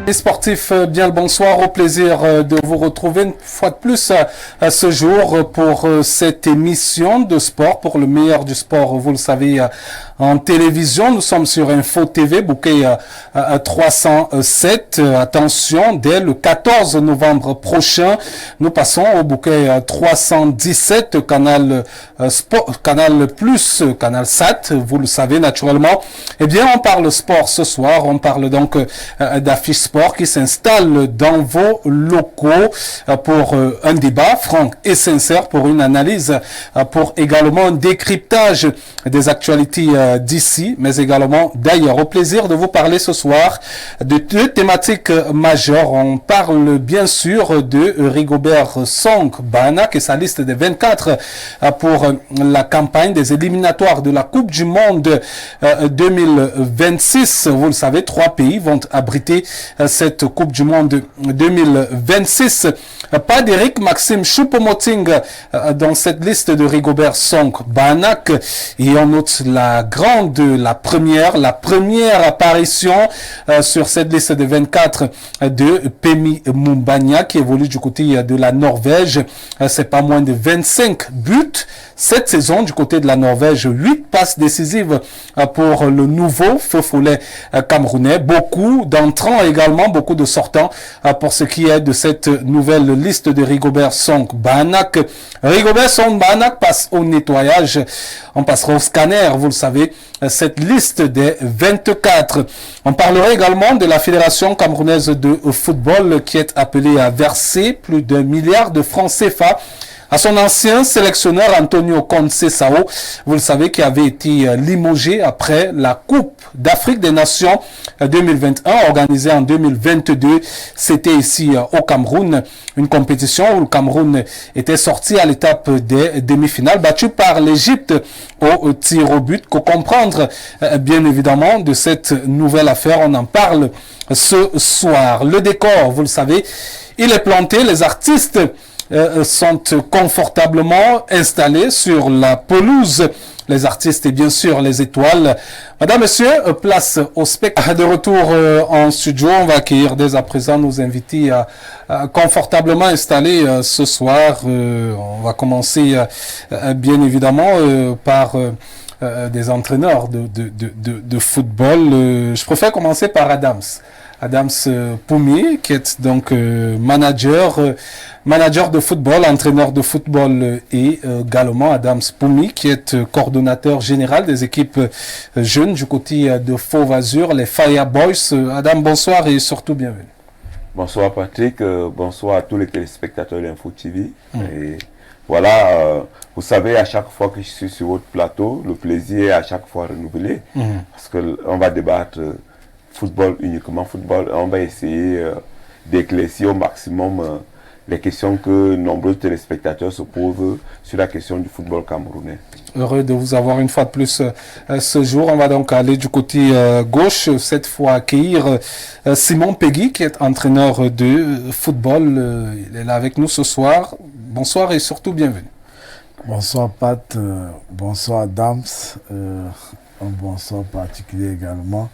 Les sportifs, bien le bonsoir, au plaisir de vous retrouver une fois de plus à ce jour pour cette émission de sport, pour le meilleur du sport, vous le savez, en télévision. Nous sommes sur Info TV, bouquet 307. Attention, dès le 14 novembre prochain, nous passons au bouquet 317, canal sport, canal plus, canal SAT, vous le savez naturellement. Eh bien, on parle sport ce soir, on parle donc d'affiches sport qui s'installe dans vos locaux pour un débat franc et sincère, pour une analyse, pour également un décryptage des actualités d'ici, mais également d'ailleurs. Au plaisir de vous parler ce soir de deux thématiques majeures. On parle bien sûr de Rigobert Song Banak et sa liste des 24 pour la campagne des éliminatoires de la Coupe du Monde 2026. Vous le savez, 3 pays vont abriter cette Coupe du Monde 2026. Pas d'Eric Maxime Choupo-Moting dans cette liste de Rigobert Song Banak. Et on note la première apparition sur cette liste de 24 de Pemi Mumbanya qui évolue du côté de la Norvège. C'est pas moins de 25 buts cette saison du côté de la Norvège. 8 passes décisives pour le nouveau feu follet camerounais. Beaucoup d'entrants également, beaucoup de sortants pour ce qui est de cette nouvelle liste de Rigobert Song Banak. Rigobert Song Banak passe au nettoyage. On passera au scanner, vous le savez, cette liste des 24. On parlera également de la Fédération camerounaise de football qui est appelée à verser plus d'1 milliard de francs CFA à son ancien sélectionneur Antonio Conceição, vous le savez, qui avait été limogé après la Coupe d'Afrique des Nations 2021 organisée en 2022. C'était ici au Cameroun, une compétition où le Cameroun était sorti à l'étape des demi-finales, battu par l'Égypte au tir au but. Qu'au comprendre bien évidemment de cette nouvelle affaire, on en parle ce soir. Le décor, vous le savez, il est planté, les artistes sont confortablement installés sur la pelouse. Les artistes et bien sûr les étoiles. Madame, Monsieur, place au spectacle. De retour en studio, on va accueillir dès à présent nos invités confortablement installés ce soir. On va commencer bien évidemment par des entraîneurs de football. Je préfère commencer par Adams Poumi, qui est donc manager de football, entraîneur de football, et également Adams Poumi, qui est coordonnateur général des équipes jeunes du côté de Fauve Azur, les Fire Boys. Adam, bonsoir et surtout bienvenue. Bonsoir Patrick, bonsoir à tous les téléspectateurs d'Info TV. Et voilà, vous savez, à chaque fois que je suis sur votre plateau, le plaisir est à chaque fois renouvelé, parce qu'on va débattre football, uniquement football. On va essayer d'éclaircir au maximum les questions que nombreux téléspectateurs se posent sur la question du football camerounais. Heureux de vous avoir une fois de plus ce jour. On va donc aller du côté gauche, cette fois accueillir Simon Peggy, qui est entraîneur de football. Il est là avec nous ce soir. Bonsoir et surtout bienvenue. Bonsoir Pat, bonsoir Adams, un bonsoir particulier également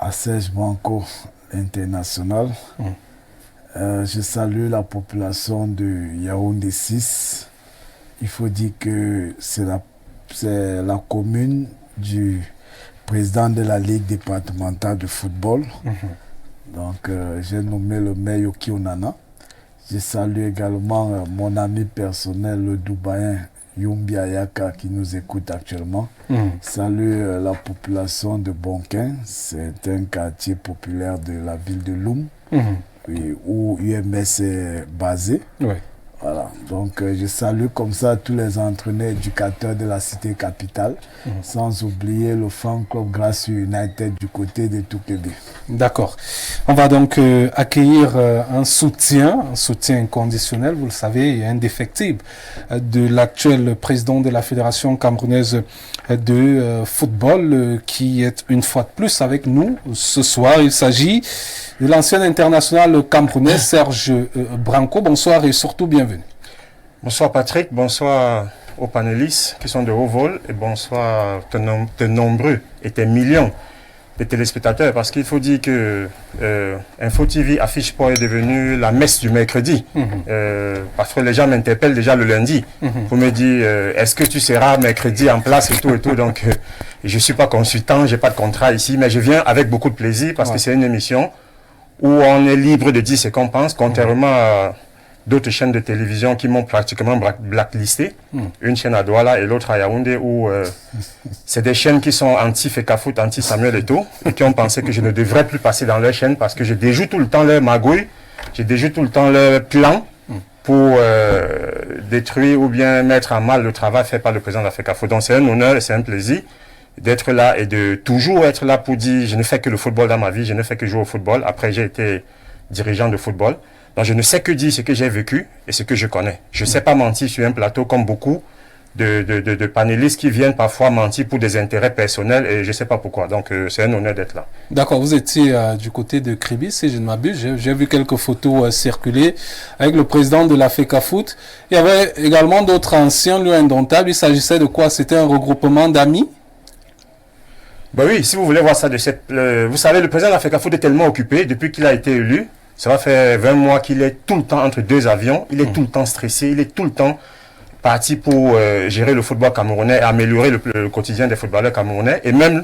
à Serge Branco International. Je salue la population de Yaoundé 6. Il faut dire que c'est la commune du président de la Ligue départementale de football. Donc j'ai nommé le maire Yoki Onana. Je salue également mon ami personnel, le Dubaïen Yumbi Ayaka, qui nous écoute actuellement. Salut la population de Bonquin, c'est un quartier populaire de la ville de Loum, où UMS est basé. Voilà, donc je salue comme ça tous les entraîneurs éducateurs de la cité capitale, sans oublier le fan club Grassy United du côté de Toukébé. D'accord. On va donc accueillir un soutien inconditionnel, vous le savez, et indéfectible de l'actuel président de la Fédération camerounaise de football, qui est une fois de plus avec nous ce soir. Il s'agit de l'ancien international camerounais Serge Branco. Bonsoir et surtout bienvenue. Bonsoir Patrick, bonsoir aux panélistes qui sont de haut vol et bonsoir tes nombreux et tes millions des téléspectateurs, parce qu'il faut dire que Info TV Affiche Sport est devenu la messe du mercredi. Parce que les gens m'interpellent déjà le lundi pour me dire est-ce que tu seras mercredi en place et tout et tout. Donc je ne suis pas consultant, je n'ai pas de contrat ici, mais je viens avec beaucoup de plaisir parce que c'est une émission où on est libre de dire ce qu'on pense, contrairement à d'autres chaînes de télévision qui m'ont pratiquement blacklisté. Une chaîne à Douala et l'autre à Yaoundé, où c'est des chaînes qui sont anti-Fecafoot, anti-Samuel Eto'o, et qui ont pensé que je ne devrais plus passer dans leur chaîne parce que je déjoue tout le temps leur magouille, je déjoue tout le temps leur plan pour détruire ou bien mettre à mal le travail fait par le président de la Fecafoot. Donc c'est un honneur et c'est un plaisir d'être là et de toujours être là pour dire je ne fais que le football dans ma vie, je ne fais que jouer au football. Après j'ai été dirigeant de football. Donc je ne sais que dire ce que j'ai vécu et ce que je connais. Je ne sais pas mentir sur un plateau comme beaucoup de panélistes qui viennent parfois mentir pour des intérêts personnels et je ne sais pas pourquoi. Donc c'est un honneur d'être là. D'accord, vous étiez du côté de Kribi, si je ne m'abuse. J'ai vu quelques photos circuler avec le président de la Fecafoot. Il y avait également d'autres anciens lieux indomptables. Il s'agissait de quoi? C'était un regroupement d'amis? Ben oui, si vous voulez voir ça de cette... vous savez, le président de la Fecafoot est tellement occupé depuis qu'il a été élu. Ça va faire 20 mois qu'il est tout le temps entre deux avions. Il est tout le temps stressé. Il est tout le temps parti pour gérer le football camerounais et améliorer le quotidien des footballeurs camerounais et même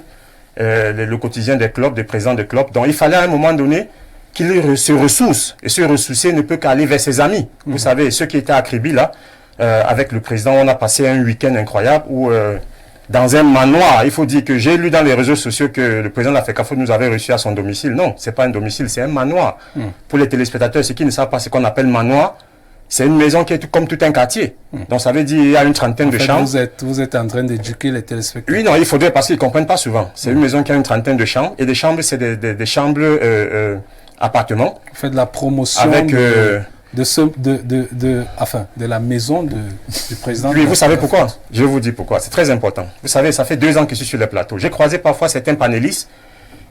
le quotidien des clubs, des présidents de clubs. Donc il fallait à un moment donné qu'il se ressource. Et se ressourcer ne peut qu'aller vers ses amis. Vous savez, ceux qui étaient à Kribi là, avec le président, on a passé un week-end incroyable où... dans un manoir, il faut dire que j'ai lu dans les réseaux sociaux que le président de la Fecafoot nous avait reçu à son domicile. Non, c'est pas un domicile, c'est un manoir. Pour les téléspectateurs, ceux qui ne savent pas ce qu'on appelle manoir, c'est une maison qui est comme tout un quartier. Donc ça veut dire qu'il y a une trentaine de chambres. Vous êtes en train d'éduquer les téléspectateurs. Oui, non, il faudrait parce qu'ils ne comprennent pas souvent. C'est une maison qui a une trentaine de chambres. Et des chambres, c'est des chambres appartements. Vous faites de la promotion avec de la maison du président. Oui, vous savez pourquoi? Je vais vous dire pourquoi. C'est très important. Vous savez, ça fait 2 ans que je suis sur le plateau. J'ai croisé parfois certains panélistes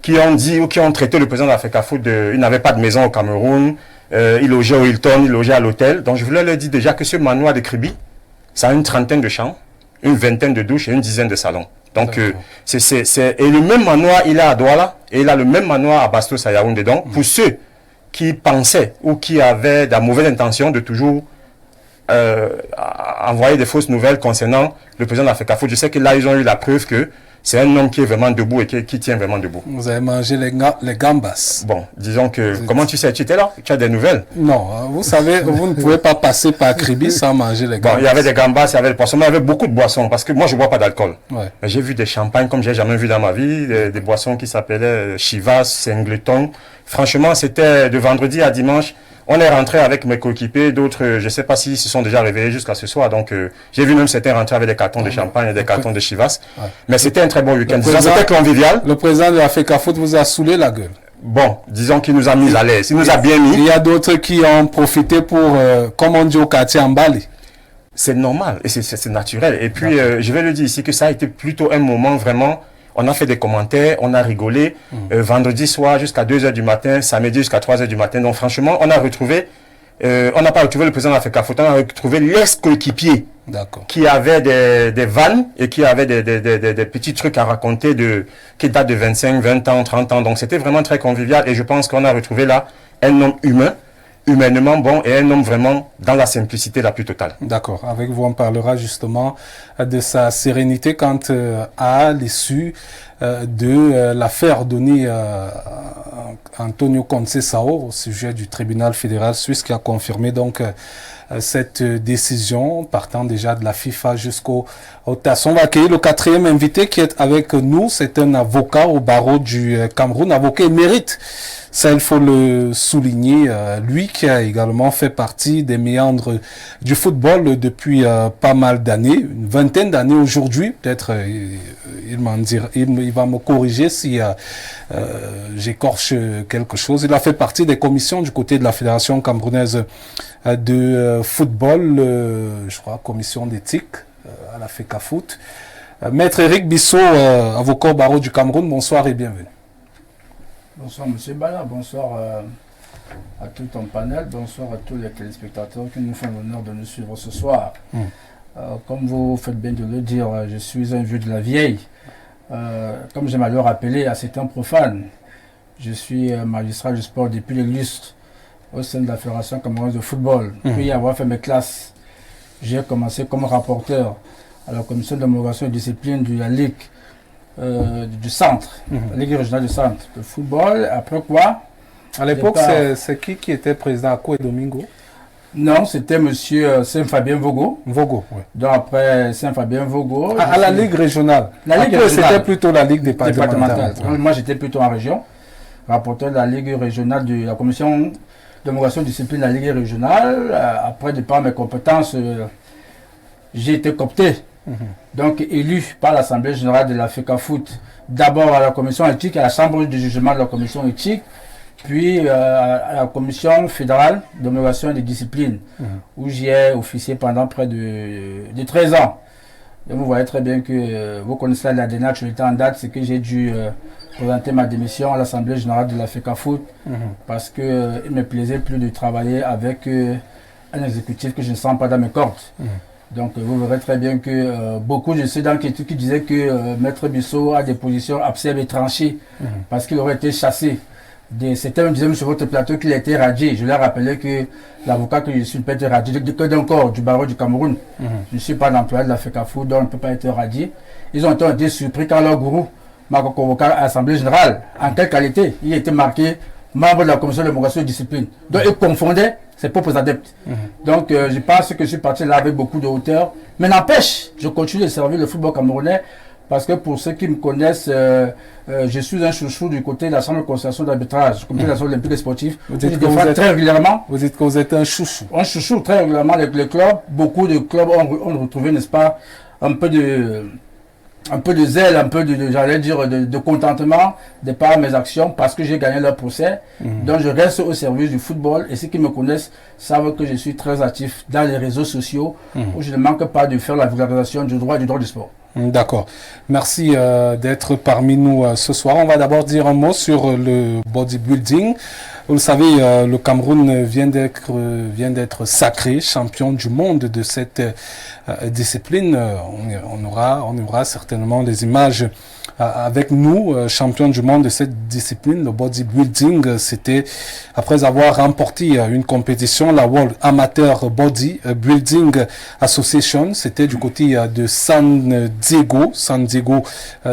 qui ont dit ou qui ont traité le président de la Fecafoot il n'avait pas de maison au Cameroun, il logeait au Hilton, il logeait à l'hôtel. Donc je voulais leur dire déjà que ce manoir de Kribi, ça a une trentaine de chambres, une vingtaine de douches et une dizaine de salons. Donc et le même manoir, il est à Douala et il a le même manoir à Bastos à Yaoundé. Donc pour ceux qui pensaient ou qui avaient la mauvaise intention de toujours envoyer des fausses nouvelles concernant le président de la Fecafoot. Je sais que là, ils ont eu la preuve que c'est un homme qui est vraiment debout et qui tient vraiment debout. Vous avez mangé les gambas. Bon, disons que... Comment tu sais? Tu étais là? Tu as des nouvelles? Non, vous savez, vous ne pouvez pas passer par Kribi sans manger les gambas. Bon, il y avait des gambas, il y avait des poissons, mais il y avait beaucoup de boissons, parce que moi, je ne bois pas d'alcool. Ouais. Mais j'ai vu des champagnes comme je n'ai jamais vu dans ma vie, des boissons qui s'appelaient Chivas, Singleton. Franchement, c'était de vendredi à dimanche. On est rentré avec mes coéquipiers, d'autres, je ne sais pas s'ils se sont déjà réveillés jusqu'à ce soir. Donc, j'ai vu même certains rentrer avec des cartons de champagne et des cartons de Chivas. Ouais. Mais c'était un très bon week-end. C'était convivial. Le président de la Fecafoot vous a saoulé la gueule. Bon, disons qu'il nous a mis à l'aise. Il nous a bien mis. Il y a d'autres qui ont profité pour, comme on dit au quartier, emballer. C'est normal et c'est naturel. Et puis, je vais le dire ici que ça a été plutôt un moment vraiment... On a fait des commentaires, on a rigolé. Vendredi soir jusqu'à 2h du matin, samedi jusqu'à 3h du matin. Donc franchement, on a retrouvé, on n'a pas retrouvé le président de la Fecafoot, on a retrouvé l'ex-coéquipier qui avait des vannes et qui avait des petits trucs à raconter qui datent de 25, 20 ans, 30 ans. Donc c'était vraiment très convivial et je pense qu'on a retrouvé là un homme humain, humainement bon et un homme vraiment dans la simplicité la plus totale. D'accord. Avec vous, on parlera justement de sa sérénité quant à l'issue de l'affaire donnée à Antonio Conceição au sujet du tribunal fédéral suisse qui a confirmé donc cette décision partant déjà de la FIFA jusqu'au TAS. On va accueillir le 4e invité qui est avec nous. C'est un avocat au barreau du Cameroun, avocat émérite. Ça, il faut le souligner, lui qui a également fait partie des méandres du football depuis pas mal d'années, une vingtaine d'années aujourd'hui. Peut-être il va me corriger si j'écorche quelque chose. Il a fait partie des commissions du côté de la Fédération camerounaise de football, je crois, commission d'éthique à la Fecafoot. Maître Eric Bissot, avocat au barreau du Cameroun, bonsoir et bienvenue. Bonsoir M. Bala, bonsoir à tout ton panel, bonsoir à tous les téléspectateurs qui nous font l'honneur de nous suivre ce soir. Comme vous faites bien de le dire, je suis un vieux de la vieille. Comme j'aime à le rappeler à certains profanes, je suis magistrat du sport depuis les lustres au sein de la Fédération camerounaise de football. Puis avoir fait mes classes, j'ai commencé comme rapporteur à la commission d'homologation et de discipline de la Ligue du centre, la Ligue régionale du centre de football. Après quoi, à l'époque, c'est qui était président à Coué Domingo? Non, c'était monsieur Saint-Fabien Vogo. Vogo, oui. Donc après Saint-Fabien Vogo. À la Ligue régionale. La Ligue régionale. C'était plutôt la Ligue départementale. Moi, j'étais plutôt en région, rapporteur de la Ligue régionale de la commission d'homologation de discipline de la Ligue régionale. Après, de par mes compétences, j'ai été coopté. Donc élu par l'Assemblée générale de la FECAFOOT, d'abord à la commission éthique, à la chambre de jugement de la commission éthique, puis à la commission fédérale d'homologation et de discipline, où j'y ai officié pendant près de 13 ans. Et vous voyez très bien que vous connaissez la dernière actualité en date, c'est que j'ai dû présenter ma démission à l'Assemblée générale de la FECAFOOT, parce qu'il ne me plaisait plus de travailler avec un exécutif que je ne sens pas dans mes cordes. Donc vous verrez très bien que beaucoup de ceux qui disaient que Maître Bissot a des positions absurdes et tranchées parce qu'il aurait été chassé. Certains me disaient sur votre plateau qu'il a été radié. Je leur rappelais que l'avocat que je suis peut être radié que d'un corps du barreau du Cameroun. Je ne suis pas l'employé de la FECAFOOT, donc on ne peut pas être radié. Ils ont été surpris quand leur gourou m'a convoqué à l'Assemblée générale. En quelle qualité? Il était marqué membre de la commission de l'homologation et de discipline. Donc ils confondaient ses propres adeptes. Donc je pense que je suis parti là avec beaucoup de hauteur. Mais n'empêche, je continue de servir le football camerounais parce que pour ceux qui me connaissent, je suis un chouchou du côté de la Chambre de concertation d'arbitrage, du comité national olympique et sportif. Je défends très régulièrement. Vous dites que vous êtes un chouchou. Un chouchou très régulièrement avec les clubs. Beaucoup de clubs ont retrouvé, n'est-ce pas, un peu de zèle, un peu j'allais dire, de contentement de par mes actions parce que j'ai gagné leur procès. Donc je reste au service du football et ceux qui me connaissent savent que je suis très actif dans les réseaux sociaux où je ne manque pas de faire la vulgarisation du droit du sport. D'accord. Merci d'être parmi nous ce soir. On va d'abord dire un mot sur le bodybuilding. Vous le savez, le Cameroun vient d'être sacré champion du monde de cette discipline. On aura certainement les images avec nous, champion du monde de cette discipline, le bodybuilding. C'était après avoir remporté une compétition, la World Amateur Bodybuilding Association. C'était du côté de San Diego. San Diego,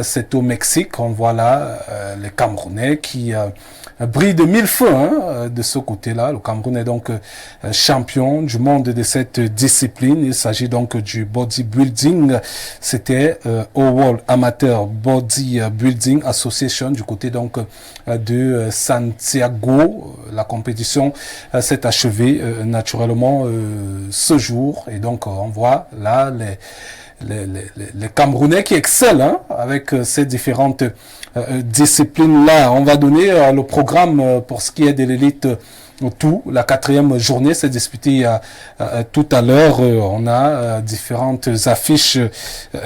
c'est au Mexique. On voit là les Camerounais qui brille de mille feux de ce côté-là. Le Cameroun est donc champion du monde de cette discipline. Il s'agit donc du bodybuilding. C'était au World Amateur Bodybuilding Association du côté donc de Santiago. La compétition s'est achevée naturellement ce jour. Et donc on voit là les Camerounais qui excellent avec ces différentes disciplines-là. On va donner le programme pour ce qui est de l'élite tout. La 4e journée s'est disputée tout à l'heure. On a différentes affiches,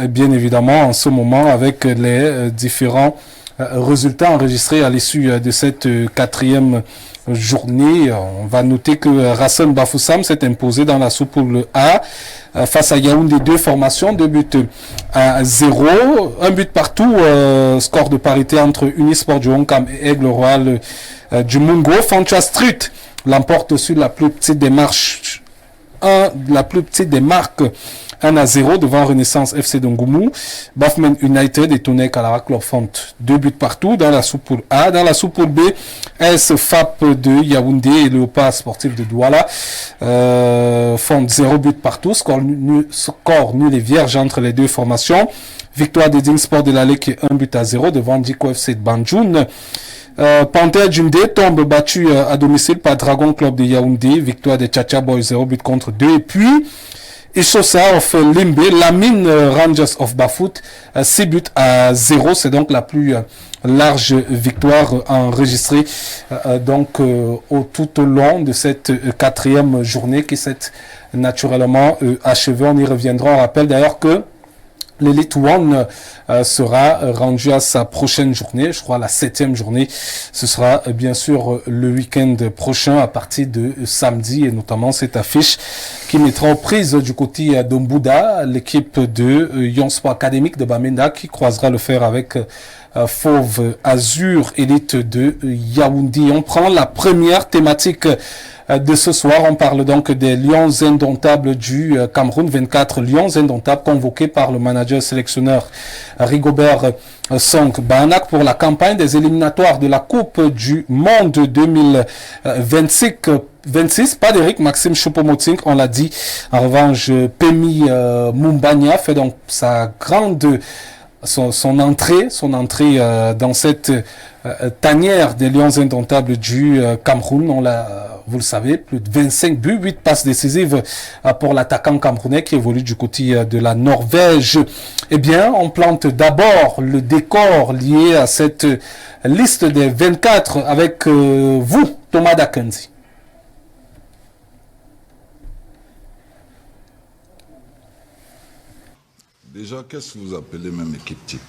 bien évidemment, en ce moment, avec les différents résultats enregistrés à l'issue de cette 4e journée. On va noter que Racine Bafoussam s'est imposé dans la sous-poule A face à Yaoundé, 2 formations, 2 buts à 0, 1 but partout, score de parité entre Unisport du Honkam et Aigle Royal du Mungo. Fancha Street l'emporte sur la plus petite des marques 1-0 devant Renaissance FC d'Ongoumou. Bafman United et Tonnerre Kalara Club font 2 buts partout dans la sous-poule A. Dans la sous-poule B, AS FAP de Yaoundé et Léopard Sportif de Douala font 0 but partout. Score nul et vierge entre les deux formations. Victoire des Ding Sport de l'Allée qui est 1 but à 0 devant Diko FC de Banjoun. Panthère Djundé tombe battu à domicile par Dragon Club de Yaoundé. Victoire des Tchatcha Boys 0 but contre 2. Et puis Issosa of Limbe, Lamine Rangers of Bafoot, 6 buts à 0. C'est donc la plus large victoire enregistrée tout au long de cette 4e journée qui s'est naturellement achevée. On y reviendra. On rappelle d'ailleurs que L'Elite One sera rendu à sa prochaine journée, je crois la 7e journée. Ce sera bien sûr le week-end prochain à partir de samedi et notamment cette affiche qui mettra aux prises du côté d'Ombouda l'équipe de Yon Sport Académique de Bamenda qui croisera le fer avec Fauve Azur Elite de Yaoundé. On prend la première thématique de ce soir. On parle donc des Lions indomptables du Cameroun, 24 Lions indomptables convoqués par le manager sélectionneur Rigobert Song Banak pour la campagne des éliminatoires de la Coupe du Monde 2026. Pas d'Eric Maxime Choupo-Moting, on l'a dit. En revanche, Pemi Mumbagna fait donc son entrée dans cette tanière des Lions indomptables du Cameroun. Vous le savez, plus de 25 buts, 8 passes décisives pour l'attaquant camerounais qui évolue du côté de la Norvège. Eh bien, on plante d'abord le décor lié à cette liste des 24 avec vous, Thomas Dakanzi. Déjà, qu'est-ce que vous appelez même équipe type?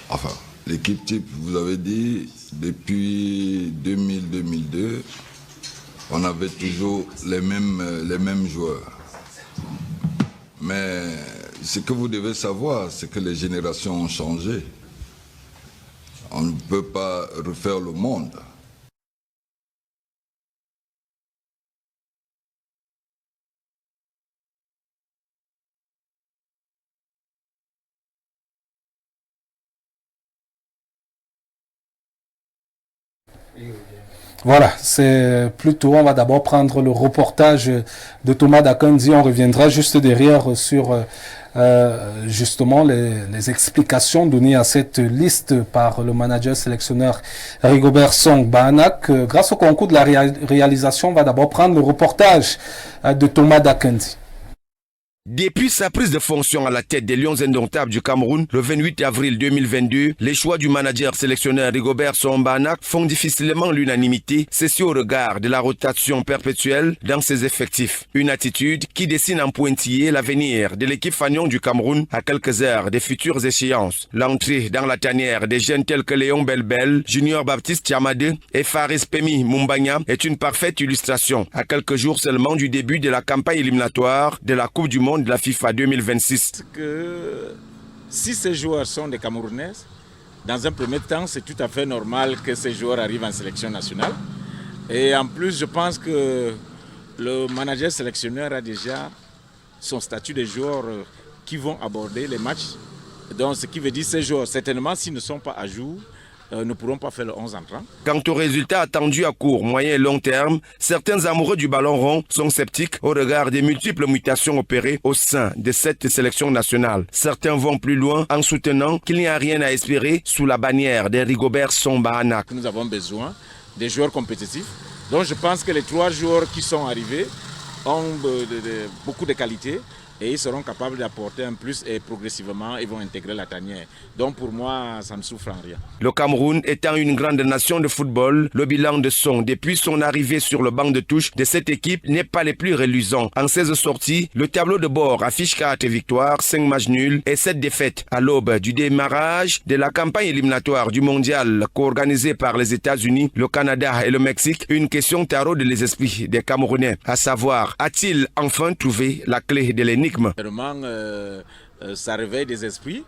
Enfin, l'équipe type, vous avez dit, depuis 2000-2002, on avait toujours les mêmes joueurs. Mais ce que vous devez savoir, c'est que les générations ont changé. On ne peut pas refaire le monde. Voilà, c'est plutôt, on va d'abord prendre le reportage de Thomas Dakanzi, on reviendra juste derrière sur justement les explications données à cette liste par le manager sélectionneur Rigobert Song Banak. Grâce au concours de la réalisation, on va d'abord prendre le reportage de Thomas Dakanzi. Depuis sa prise de fonction à la tête des Lions indomptables du Cameroun, le 28 avril 2022, les choix du manager sélectionneur Rigobert Song Banak font difficilement l'unanimité, ceci au regard de la rotation perpétuelle dans ses effectifs. Une attitude qui dessine en pointillé l'avenir de l'équipe fanion du Cameroun à quelques heures des futures échéances. L'entrée dans la tanière des jeunes tels que Léon Belbel, Junior Baptiste Tiamade et Faris Pemi Mumbagna est une parfaite illustration, à quelques jours seulement du début de la campagne éliminatoire de la Coupe du Monde de la FIFA 2026. Que si ces joueurs sont des Camerounais, dans un premier temps, c'est tout à fait normal que ces joueurs arrivent en sélection nationale. Et en plus, je pense que le manager sélectionneur a déjà son statut de joueurs qui vont aborder les matchs. Donc, ce qui veut dire que ces joueurs, certainement, s'ils ne sont pas à jour, ne pourront pas faire le 11 entrant. Quant aux résultats attendus à court, moyen et long terme, certains amoureux du ballon rond sont sceptiques au regard des multiples mutations opérées au sein de cette sélection nationale. Certains vont plus loin en soutenant qu'il n'y a rien à espérer sous la bannière de Rigobert Song Banak. Nous avons besoin des joueurs compétitifs. Donc je pense que les 3 joueurs qui sont arrivés ont beaucoup de qualités. Et ils seront capables d'apporter un plus et progressivement ils vont intégrer la tanière. Donc pour moi, ça ne souffre en rien. Le Cameroun étant une grande nation de football, le bilan de Song depuis son arrivée sur le banc de touche de cette équipe n'est pas les plus reluisants. En 16 sorties, le tableau de bord affiche 4 victoires, 5 matchs nuls et 7 défaites. À l'aube du démarrage de la campagne éliminatoire du mondial co-organisée par les États-Unis, le Canada et le Mexique, une question taraude les esprits des Camerounais. À savoir, a-t-il enfin trouvé la clé de l'énigme? Vraiment, ça réveille des esprits,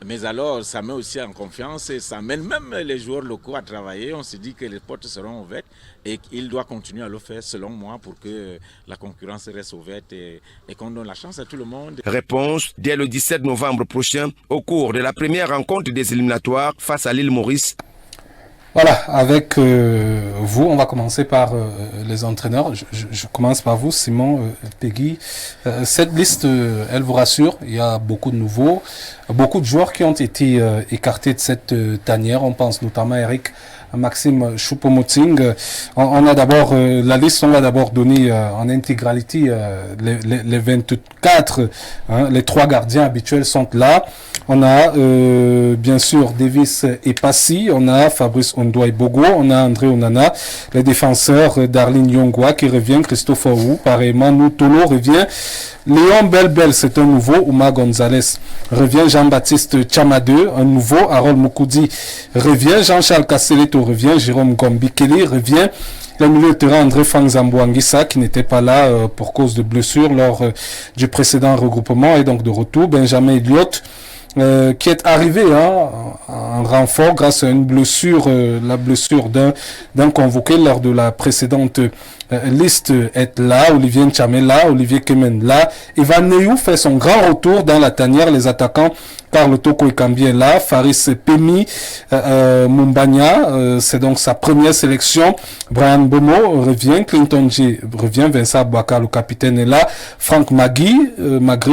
mais alors ça met aussi en confiance et ça mène même les joueurs locaux à travailler. On se dit que les portes seront ouvertes et qu'il doit continuer à le faire selon moi pour que la concurrence reste ouverte et qu'on donne la chance à tout le monde. Réponse dès le 17 novembre prochain au cours de la première rencontre des éliminatoires face à l'île Maurice. Voilà, avec vous, on va commencer par les entraîneurs. Je commence par vous, Simon, Peggy. Cette liste, elle vous rassure, il y a beaucoup de nouveaux, beaucoup de joueurs qui ont été écartés de cette tanière. On pense notamment à Eric Maxime Choupo-Moting. On a d'abord la liste, on va d'abord donner en intégralité les 24, les 3 gardiens habituels sont là. On a bien sûr Davis et Passy, on a Fabrice Ondouaï Bogo, on a André Onana, les défenseurs Darlene Yongwa qui revient, Christopher Wu, pareillement Noutolo revient, Léon Belbel, c'est un nouveau. Ouma Gonzalez revient. Jean-Baptiste Chamadeu, un nouveau. Harold Moukoudi revient. Jean-Charles Castelletto revient. Jérôme Gombikeli revient. Le milieu de terrain André Fangzambo-Anguissa qui n'était pas là pour cause de blessure lors du précédent regroupement et donc de retour. Benjamin Elliott qui est arrivé en renfort grâce à une blessure, la blessure d'un convoqué lors de la précédente liste est là. Olivier Nchamé là, Olivier Kemen là. Ivan Neyou fait son grand retour dans la tanière. Les attaquants Carl Toko Ekambi est là. Faris Pemi Mumbanya, c'est donc sa première sélection. Brian Bomo revient. Clinton G revient. Vincent Abouaka, le capitaine, est là. Franck Magri,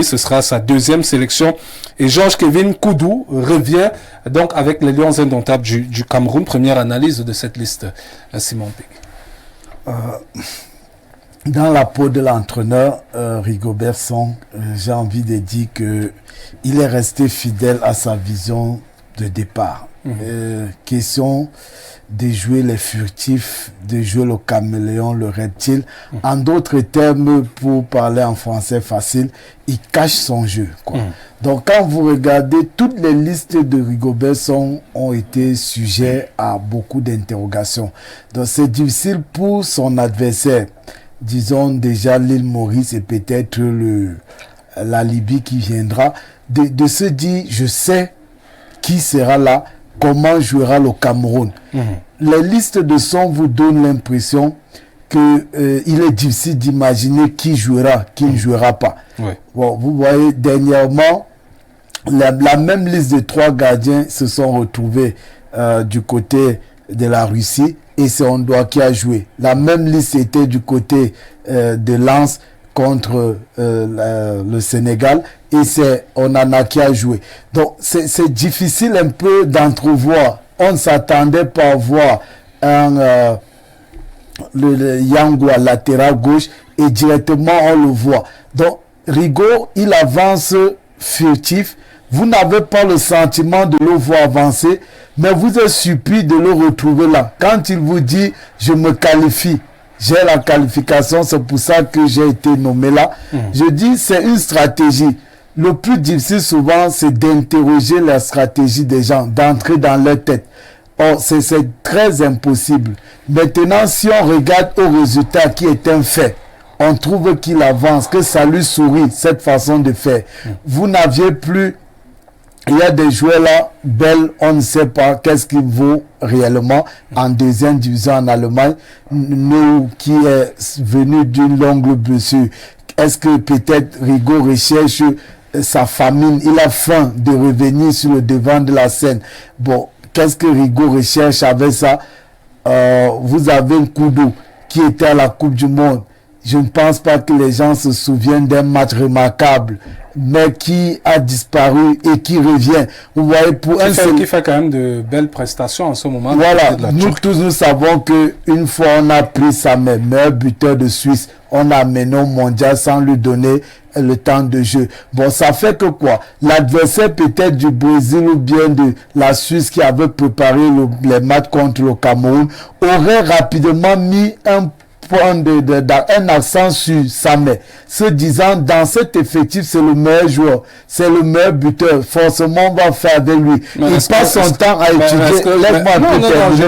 ce sera sa deuxième sélection. Et Georges Kevin Koudou revient donc avec les Lions indomptables du Cameroun. Première analyse de cette liste, Simon Pic. Dans la peau de l'entraîneur Rigobert Song, j'ai envie de dire que il est resté fidèle à sa vision de départ. Question de jouer les furtifs, de jouer le caméléon, le reptile. En d'autres termes, pour parler en français facile, il cache son jeu, quoi. Donc quand vous regardez, toutes les listes de Rigobert Song ont été sujets à beaucoup d'interrogations. Donc c'est difficile pour son adversaire, disons déjà l'île Maurice et peut-être la Libye qui viendra, de se dire, je sais qui sera là, comment jouera le Cameroun. Les listes de sons vous donnent l'impression que il est difficile d'imaginer qui jouera, qui ne jouera pas. Bon, vous voyez, dernièrement, la même liste de 3 gardiens se sont retrouvés du côté de la Russie et c'est Ondoa qui a joué. La même liste était du côté de Lens contre le Sénégal et c'est Onana qui a joué. Donc c'est difficile un peu d'entrevoir. On ne s'attendait pas à voir le Yangwa latéral gauche et directement on le voit. Donc Rigo, il avance furtif. Vous n'avez pas le sentiment de le voir avancer, mais vous êtes surpris de le retrouver là. Quand il vous dit « je me qualifie », j'ai la qualification, c'est pour ça que j'ai été nommé là. Je dis c'est une stratégie. Le plus difficile souvent, c'est d'interroger la stratégie des gens, d'entrer dans leur tête. Or, c'est très impossible. Maintenant, si on regarde au résultat qui est un fait, on trouve qu'il avance, que ça lui sourit, cette façon de faire. Vous n'aviez plus... Il y a des joueurs là, Bell, on ne sait pas qu'est-ce qu'il vaut réellement en deuxième division en Allemagne. Nous, qui est venu d'une longue blessure, est-ce que peut-être Rigo recherche sa famine, il a faim de revenir sur le devant de la scène. Bon, qu'est-ce que Rigo recherche avec ça? Vous avez un Koudou qui était à la Coupe du Monde. Je ne pense pas que les gens se souviennent d'un match remarquable, mais qui a disparu et qui revient. Vous voyez, pour qui fait quand même de belles prestations en ce moment. Voilà, nous tous nous savons que une fois on a pris sa meilleur buteur de Suisse, on a mené au mondial sans lui donner le temps de jeu. Bon, ça fait que quoi? L'adversaire peut-être du Brésil ou bien de la Suisse qui avait préparé les matchs contre le Cameroun aurait rapidement mis un accent sur Samé, se disant dans cet effectif c'est le meilleur joueur, c'est le meilleur buteur, forcément on va faire avec lui. Il passe son temps à étudier.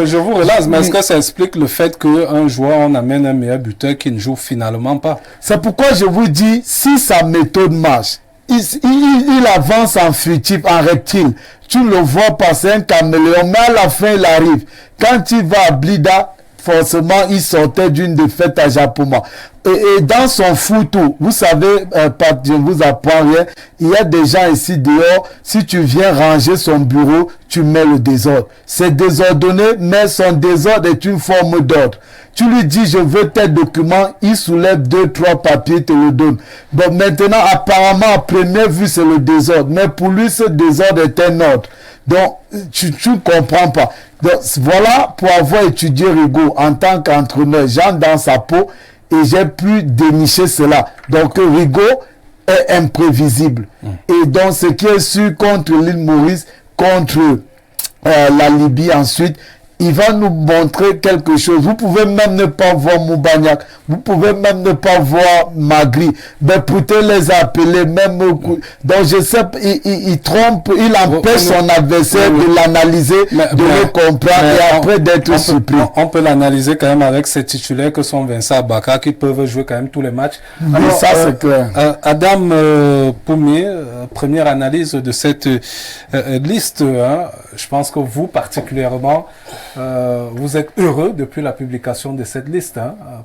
Je vous relance, mais est-ce que ça explique le fait qu'un joueur on amène un meilleur buteur qui ne joue finalement pas? C'est pourquoi je vous dis, si sa méthode marche, il avance en fugitif, en reptile, tu le vois passer un caméléon, mais à la fin il arrive. Quand il va à Blida, forcément, il sortait d'une défaite à Japoma. Et dans son foutou, vous savez, je ne vous apprends rien, il y a des gens ici dehors, si tu viens ranger son bureau, tu mets le désordre. C'est désordonné, mais son désordre est une forme d'ordre. Tu lui dis, je veux tel document, il soulève 2-3 papiers, te le donne. Bon, maintenant, apparemment, à première vue, c'est le désordre. Mais pour lui, ce désordre est un ordre. Donc, tu ne comprends pas. Donc, voilà, pour avoir étudié Rigo en tant qu'entraîneur, j'entre dans sa peau et j'ai pu dénicher cela. Donc, Rigo est imprévisible. Et donc, ce qui est sûr contre l'île Maurice, contre la Libye ensuite, il va nous montrer quelque chose. Vous pouvez même ne pas voir Moubagnac, vous pouvez même ne pas voir Magri, mais peut-être les appeler même. Donc je sais, il trompe, il empêche son adversaire de l'analyser, de le comprendre et après d'être surpris. On peut l'analyser quand même avec ces titulaires que sont Vincent Abaka, qui peuvent jouer quand même tous les matchs. Alors, ça c'est clair. Adam Poumé, première analyse de cette liste. Je pense que vous particulièrement, vous êtes heureux depuis la publication de cette liste,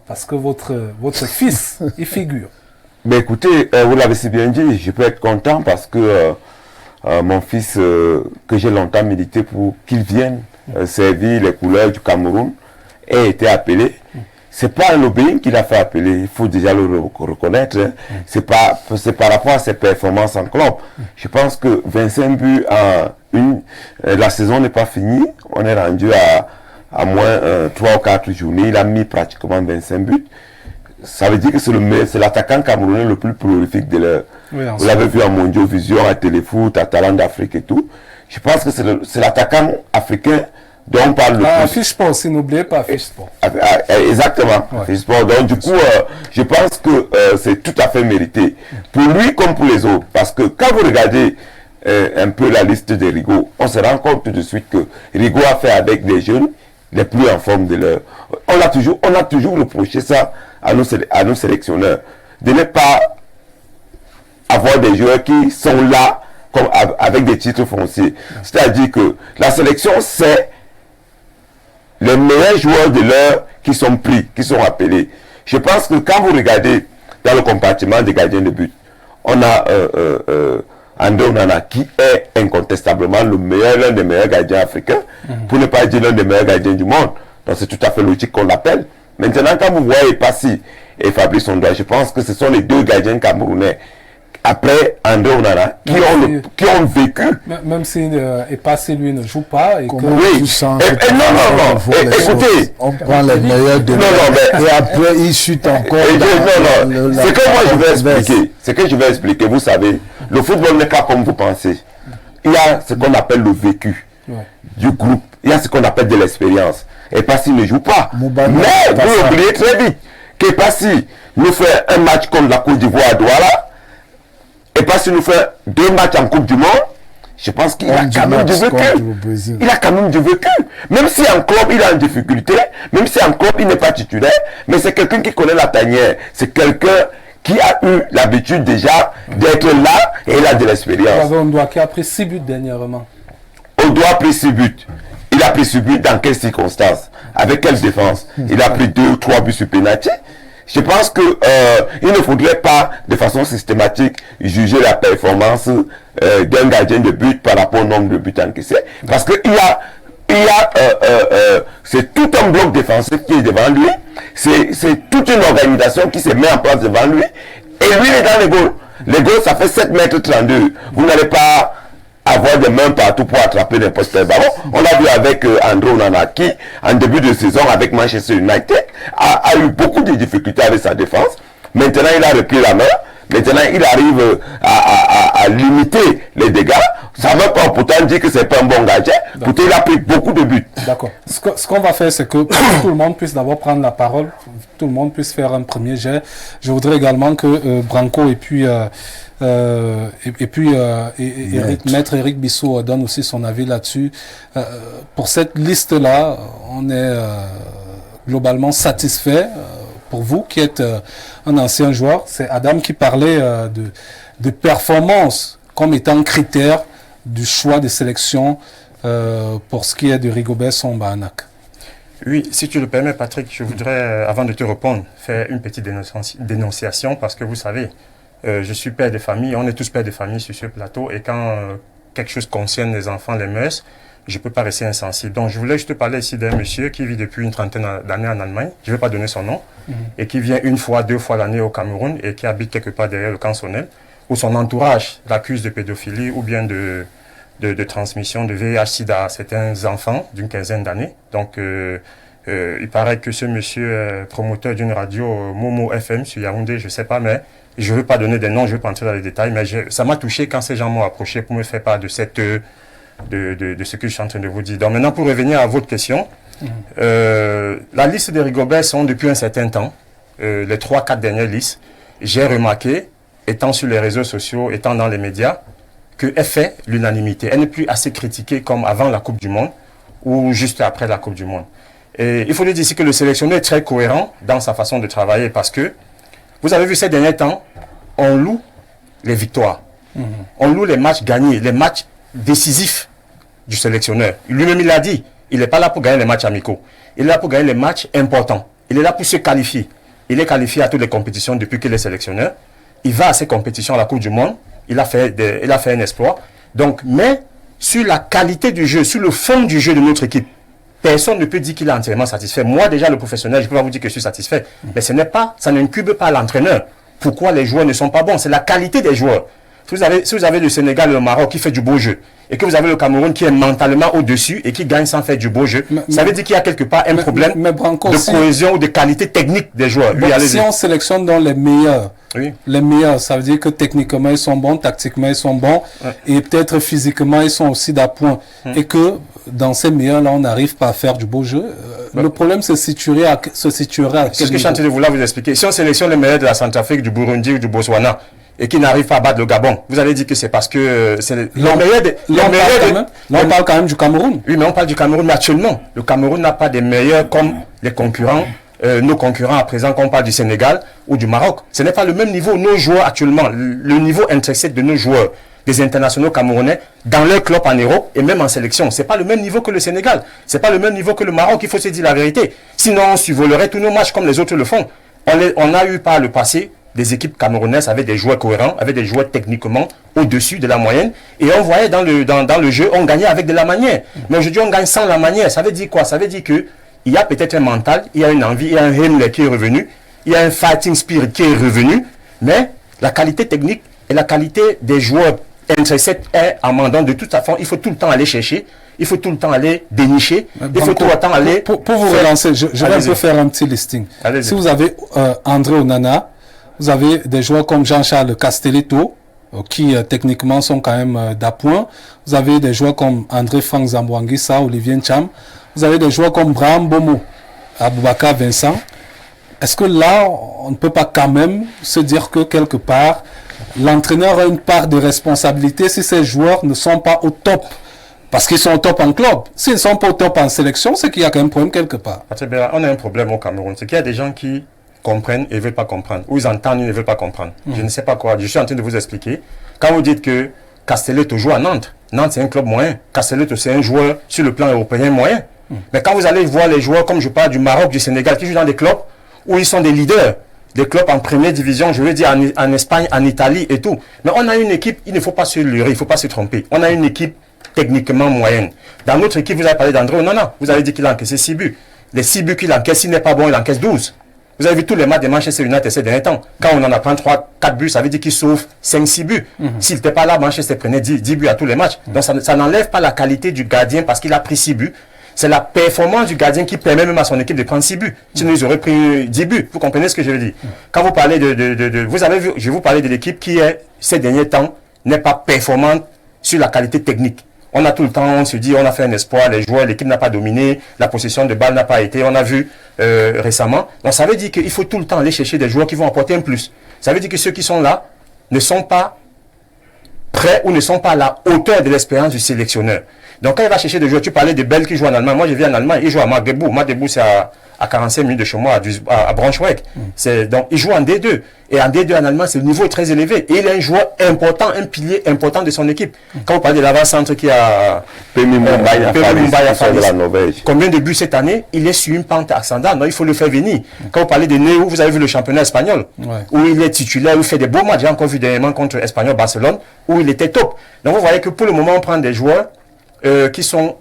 parce que votre fils y figure. Ben écoutez, vous l'avez si bien dit, je peux être content parce que mon fils, que j'ai longtemps milité pour qu'il vienne servir les couleurs du Cameroun, a été appelé. C'est pas un lobbying qu'il a fait appeler, il faut déjà le reconnaître. C'est par rapport à ses performances en club. Je pense que 25 buts la saison n'est pas finie. On est rendu à moins 3 ou 4 journées. Il a mis pratiquement 25 buts. Ça veut dire que c'est l'attaquant camerounais le plus prolifique de l'heure. Oui, vous l'avez vu en Mondial Vision, à Téléfoot, à Talent d'Afrique et tout. Je pense que c'est l'attaquant africain dont on parle le plus. Fishsport aussi, n'oubliez pas Fishsport. Exactement. Ouais. Fishsport. Donc du coup, je pense que c'est tout à fait mérité. Pour lui comme pour les autres. Parce que quand vous regardez un peu la liste de Rigaud, on se rend compte tout de suite que Rigaud a fait avec des jeunes les plus en forme de leur... On a toujours reproché ça à nos sélectionneurs. De ne pas avoir des joueurs qui sont là comme avec des titres fonciers. C'est-à-dire que la sélection, c'est les meilleurs joueurs de l'heure qui sont pris, qui sont appelés. Je pense que quand vous regardez dans le compartiment des gardiens de but, on a André Onana qui est incontestablement l'un des meilleurs gardiens africains, pour ne pas dire l'un des meilleurs gardiens du monde. Donc c'est tout à fait logique qu'on l'appelle. Maintenant, quand vous voyez Passy et Fabrice Ondoa, je pense que ce sont les deux gardiens camerounais après André Onana qui ont vécu. Même si Passy lui ne joue pas. Et oui, non, écoutez. On prend les meilleurs de et après il chute encore. C'est que moi je vais expliquer. C'est que je vais expliquer. Vous savez, le football n'est pas comme vous pensez. Il y a ce qu'on appelle le vécu du groupe. Il y a ce qu'on appelle de l'expérience. Et Passy ne joue pas. Mais vous oubliez très vite que Passy nous fait un match contre la Côte d'Ivoire à Douala. Et Passy nous fait 2 matchs en Coupe du Monde. Je pense qu'il a quand même du vécu. Il a quand même du vécu. Même si en club il est en difficulté, même si en club il n'est pas titulaire, mais c'est quelqu'un qui connaît la tanière. C'est quelqu'un qui a eu l'habitude déjà d'être là et il a de l'expérience. Ondoa qui a pris 6 buts dernièrement. Ondoa a pris 6 buts. Il a pris 6 buts dans quelles circonstances? Avec quelle défense? Il a pris 2 ou 3 buts sur penalty. Je pense que il ne faudrait pas de façon systématique juger la performance d'un gardien de but par rapport au nombre de buts encaissés. Parce que c'est tout un bloc défensif qui est devant lui. C'est toute une organisation qui se met en place devant lui. Et lui, il est dans les goals. Les goals, ça fait 7 mètres 32. Vous n'allez pas avoir des mains partout pour attraper n'importe quel ballon. On l'a vu avec André Onana qui, en début de saison avec Manchester United, a eu beaucoup de difficultés avec sa défense. Maintenant, il a repris la main. Maintenant, il arrive à limiter les dégâts. Ça ne veut pas pourtant dire que c'est pas un bon gardien. Pourtant, il a pris beaucoup de buts. D'accord. Ce qu'on va faire, c'est que pour que tout le monde puisse d'abord prendre la parole, tout le monde puisse faire un premier jet. Je voudrais également que Branco et puis Maître Eric Bissot donne aussi son avis là-dessus. Pour cette liste-là, on est globalement satisfait. Pour vous qui êtes un ancien joueur, c'est Adam qui parlait de performance comme étant critère du choix des sélections pour ce qui est de Rigobert Song-Bahanac. Oui, si tu le permets Patrick, je voudrais, avant de te répondre, faire une petite dénonciation parce que vous savez, je suis père de famille, on est tous pères de famille sur ce plateau et quand quelque chose concerne les enfants, les mœurs, je ne peux pas rester insensible. Donc je voulais juste te parler ici d'un monsieur qui vit depuis une trentaine d'années en Allemagne, je ne vais pas donner son nom, et qui vient 1 fois, 2 fois l'année au Cameroun et qui habite quelque part derrière le camp Sonnel, où son entourage l'accuse de pédophilie ou bien de transmission de VIH/SIDA à certains enfants d'une quinzaine d'années. Donc il paraît que ce monsieur promoteur d'une radio Momo FM sur Yaoundé, je ne sais pas, mais je ne veux pas donner des noms, je ne veux pas entrer dans les détails, mais ça m'a touché quand ces gens m'ont approché pour me faire part de cette de ce que je suis en train de vous dire. Donc maintenant, pour revenir à votre question, la liste des Rigobert sont depuis un certain temps, les 3-4 dernières listes, j'ai remarqué, étant sur les réseaux sociaux, étant dans les médias, qu'elle fait l'unanimité. Elle n'est plus assez critiquée comme avant la Coupe du Monde ou juste après la Coupe du Monde. Et il faut dire ici que le sélectionneur est très cohérent dans sa façon de travailler parce que, vous avez vu ces derniers temps, on loue les victoires. On loue les matchs gagnés, les matchs décisifs du sélectionneur. Lui-même, il l'a dit, il n'est pas là pour gagner les matchs amicaux. Il est là pour gagner les matchs importants. Il est là pour se qualifier. Il est qualifié à toutes les compétitions depuis qu'il est sélectionneur. Il va à ces compétitions à la Coupe du Monde. Il a fait un exploit. Donc, mais sur la qualité du jeu, sur le fond du jeu de notre équipe, personne ne peut dire qu'il est entièrement satisfait. Moi, déjà, le professionnel, je peux pas vous dire que je suis satisfait. Mais ça n'incube pas l'entraîneur. Pourquoi les joueurs ne sont pas bons? C'est la qualité des joueurs. Si vous avez le Sénégal et le Maroc qui fait du beau jeu, et que vous avez le Cameroun qui est mentalement au-dessus et qui gagne sans faire du beau jeu, ça veut dire qu'il y a quelque part un problème de cohésion ou de qualité technique des joueurs. Bon, si on sélectionne dans les meilleurs, les meilleurs, ça veut dire que techniquement ils sont bons, tactiquement ils sont bons, et peut-être physiquement ils sont aussi d'appoint. Et que dans ces meilleurs-là, on n'arrive pas à faire du beau jeu. Le problème se situerait à C'est ce que je suis en train de vous expliquer. Si on sélectionne les meilleurs de la Centrafrique, du Burundi ou du Botswana, et qui n'arrive pas à battre le Gabon, vous allez dire que c'est parce que c'est les meilleurs on parle quand même du Cameroun. Oui, mais on parle du Cameroun, mais actuellement, le Cameroun n'a pas des meilleurs comme les concurrents, nos concurrents à présent, quand on parle du Sénégal ou du Maroc. Ce n'est pas le même niveau. Nos joueurs actuellement, le niveau intrinsèque de nos joueurs, des internationaux camerounais, dans leur club en Europe et même en sélection, c'est pas le même niveau que le Sénégal. C'est pas le même niveau que le Maroc, il faut se dire la vérité. Sinon, on survolerait tous nos matchs comme les autres le font. On a eu par le passé des équipes camerounaises avec des joueurs cohérents, avec des joueurs techniquement au-dessus de la moyenne. Et on voyait dans le jeu, on gagnait avec de la manière. Mais aujourd'hui, on gagne sans la manière. Ça veut dire quoi? Ça veut dire qu'il y a peut-être un mental, il y a une envie, il y a un Himmler qui est revenu, il y a un fighting spirit qui est revenu, mais la qualité technique et la qualité des joueurs intrinsèques est amendant. De toute façon, il faut tout le temps aller chercher, il faut tout le temps aller dénicher, il faut tout le temps aller... Pour vous relancer, je vais un peu faire un petit listing. Si vous avez André Onana, vous avez des joueurs comme Jean-Charles Castelletto, qui techniquement sont quand même d'appoint. Vous avez des joueurs comme André Frank Zambouanguissa, Olivier Ncham. Vous avez des joueurs comme Braham Bomo, Aboubakar Vincent. Est-ce que là, on ne peut pas quand même se dire que quelque part, l'entraîneur a une part de responsabilité si ces joueurs ne sont pas au top? Parce qu'ils sont au top en club. S'ils ne sont pas au top en sélection, c'est qu'il y a quand même un problème quelque part. On a un problème au Cameroun. C'est qu'il y a des gens qui comprennent et ne veulent pas comprendre. Ou ils entendent et ne veulent pas comprendre. Je ne sais pas quoi. Je suis en train de vous expliquer. Quand vous dites que Castelletto joue à Nantes, Nantes c'est un club moyen. Castelletto c'est un joueur sur le plan européen moyen. Mais quand vous allez voir les joueurs, comme je parle du Maroc, du Sénégal, qui jouent dans des clubs où ils sont des leaders, des clubs en première division, je veux dire en Espagne, en Italie et tout. Mais on a une équipe, il ne faut pas se leurrer, il ne faut pas se tromper. On a une équipe techniquement moyenne. Dans notre équipe, vous avez parlé d'André Onana. Vous avez dit qu'il a encaissé 6 buts. Les 6 buts qu'il encaisse, s'il n'est pas bon, il encaisse 12. Vous avez vu tous les matchs de Manchester United ces derniers temps. Quand on en a pris 3-4 buts, ça veut dire qu'il sauve 5-6 buts. S'il n'était pas là, Manchester prenait 10 buts à tous les matchs. Donc ça n'enlève pas la qualité du gardien parce qu'il a pris 6 buts. C'est la performance du gardien qui permet même à son équipe de prendre 6 buts. Sinon, ils auraient pris 10 buts. Vous comprenez ce que je veux dire? Quand vous parlez vous avez vu, je vais vous parler de l'équipe qui, ces derniers temps, n'est pas performante sur la qualité technique. On a tout le temps, on se dit, on a fait un espoir, les joueurs, l'équipe n'a pas dominé, la possession de balle n'a pas été, on a vu récemment. Donc ça veut dire qu'il faut tout le temps aller chercher des joueurs qui vont apporter un plus. Ça veut dire que ceux qui sont là ne sont pas prêts ou ne sont pas à la hauteur de l'expérience du sélectionneur. Donc quand il va chercher des joueurs, tu parlais de Bell qui joue en Allemagne, moi je vis en Allemagne, il joue à Magdeburg. Magdeburg c'est à 45 minutes de chez moi, à Braunschweig. Donc il joue en D2. Et en D2 en Allemagne, le niveau est très élevé. Et il est un joueur important, un pilier important de son équipe. Quand vous parlez de l'avant-centre qui a Pemi Mumbaya de la Norvège. Combien de buts cette année? Il est sur une pente ascendante. Donc il faut le faire venir. Quand vous parlez de Neo, vous avez vu le championnat espagnol, où il est titulaire, où il fait des beaux matchs. J'ai encore vu des matchs contre Espanyol Barcelone, où il était top. Donc vous voyez que pour le moment, on prend des joueurs qui sont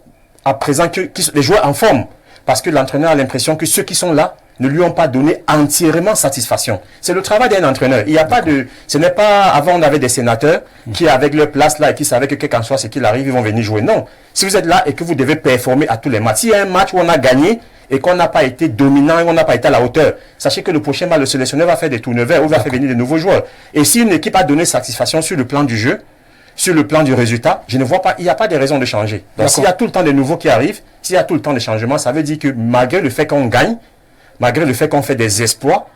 à présent, des joueurs en forme. Parce que l'entraîneur a l'impression que ceux qui sont là ne lui ont pas donné entièrement satisfaction. C'est le travail d'un entraîneur. Il n'y a pas de... Ce n'est pas... Avant, on avait des sénateurs qui, avec leur place là, et qui savaient que quel qu'en soit ce qu'il arrive, ils vont venir jouer. Non. Si vous êtes là et que vous devez performer à tous les matchs, s'il y a un match où on a gagné et qu'on n'a pas été dominant et on n'a pas été à la hauteur, sachez que le prochain match, le sélectionneur va faire des tours verts ou va faire venir de nouveaux joueurs. Et si une équipe a donné satisfaction sur le plan du jeu, sur le plan du résultat, je ne vois pas, il n'y a pas de raison de changer. Donc s'il y a tout le temps des nouveaux qui arrivent, s'il y a tout le temps des changements, ça veut dire que malgré le fait qu'on gagne, malgré le fait qu'on fait des exploits,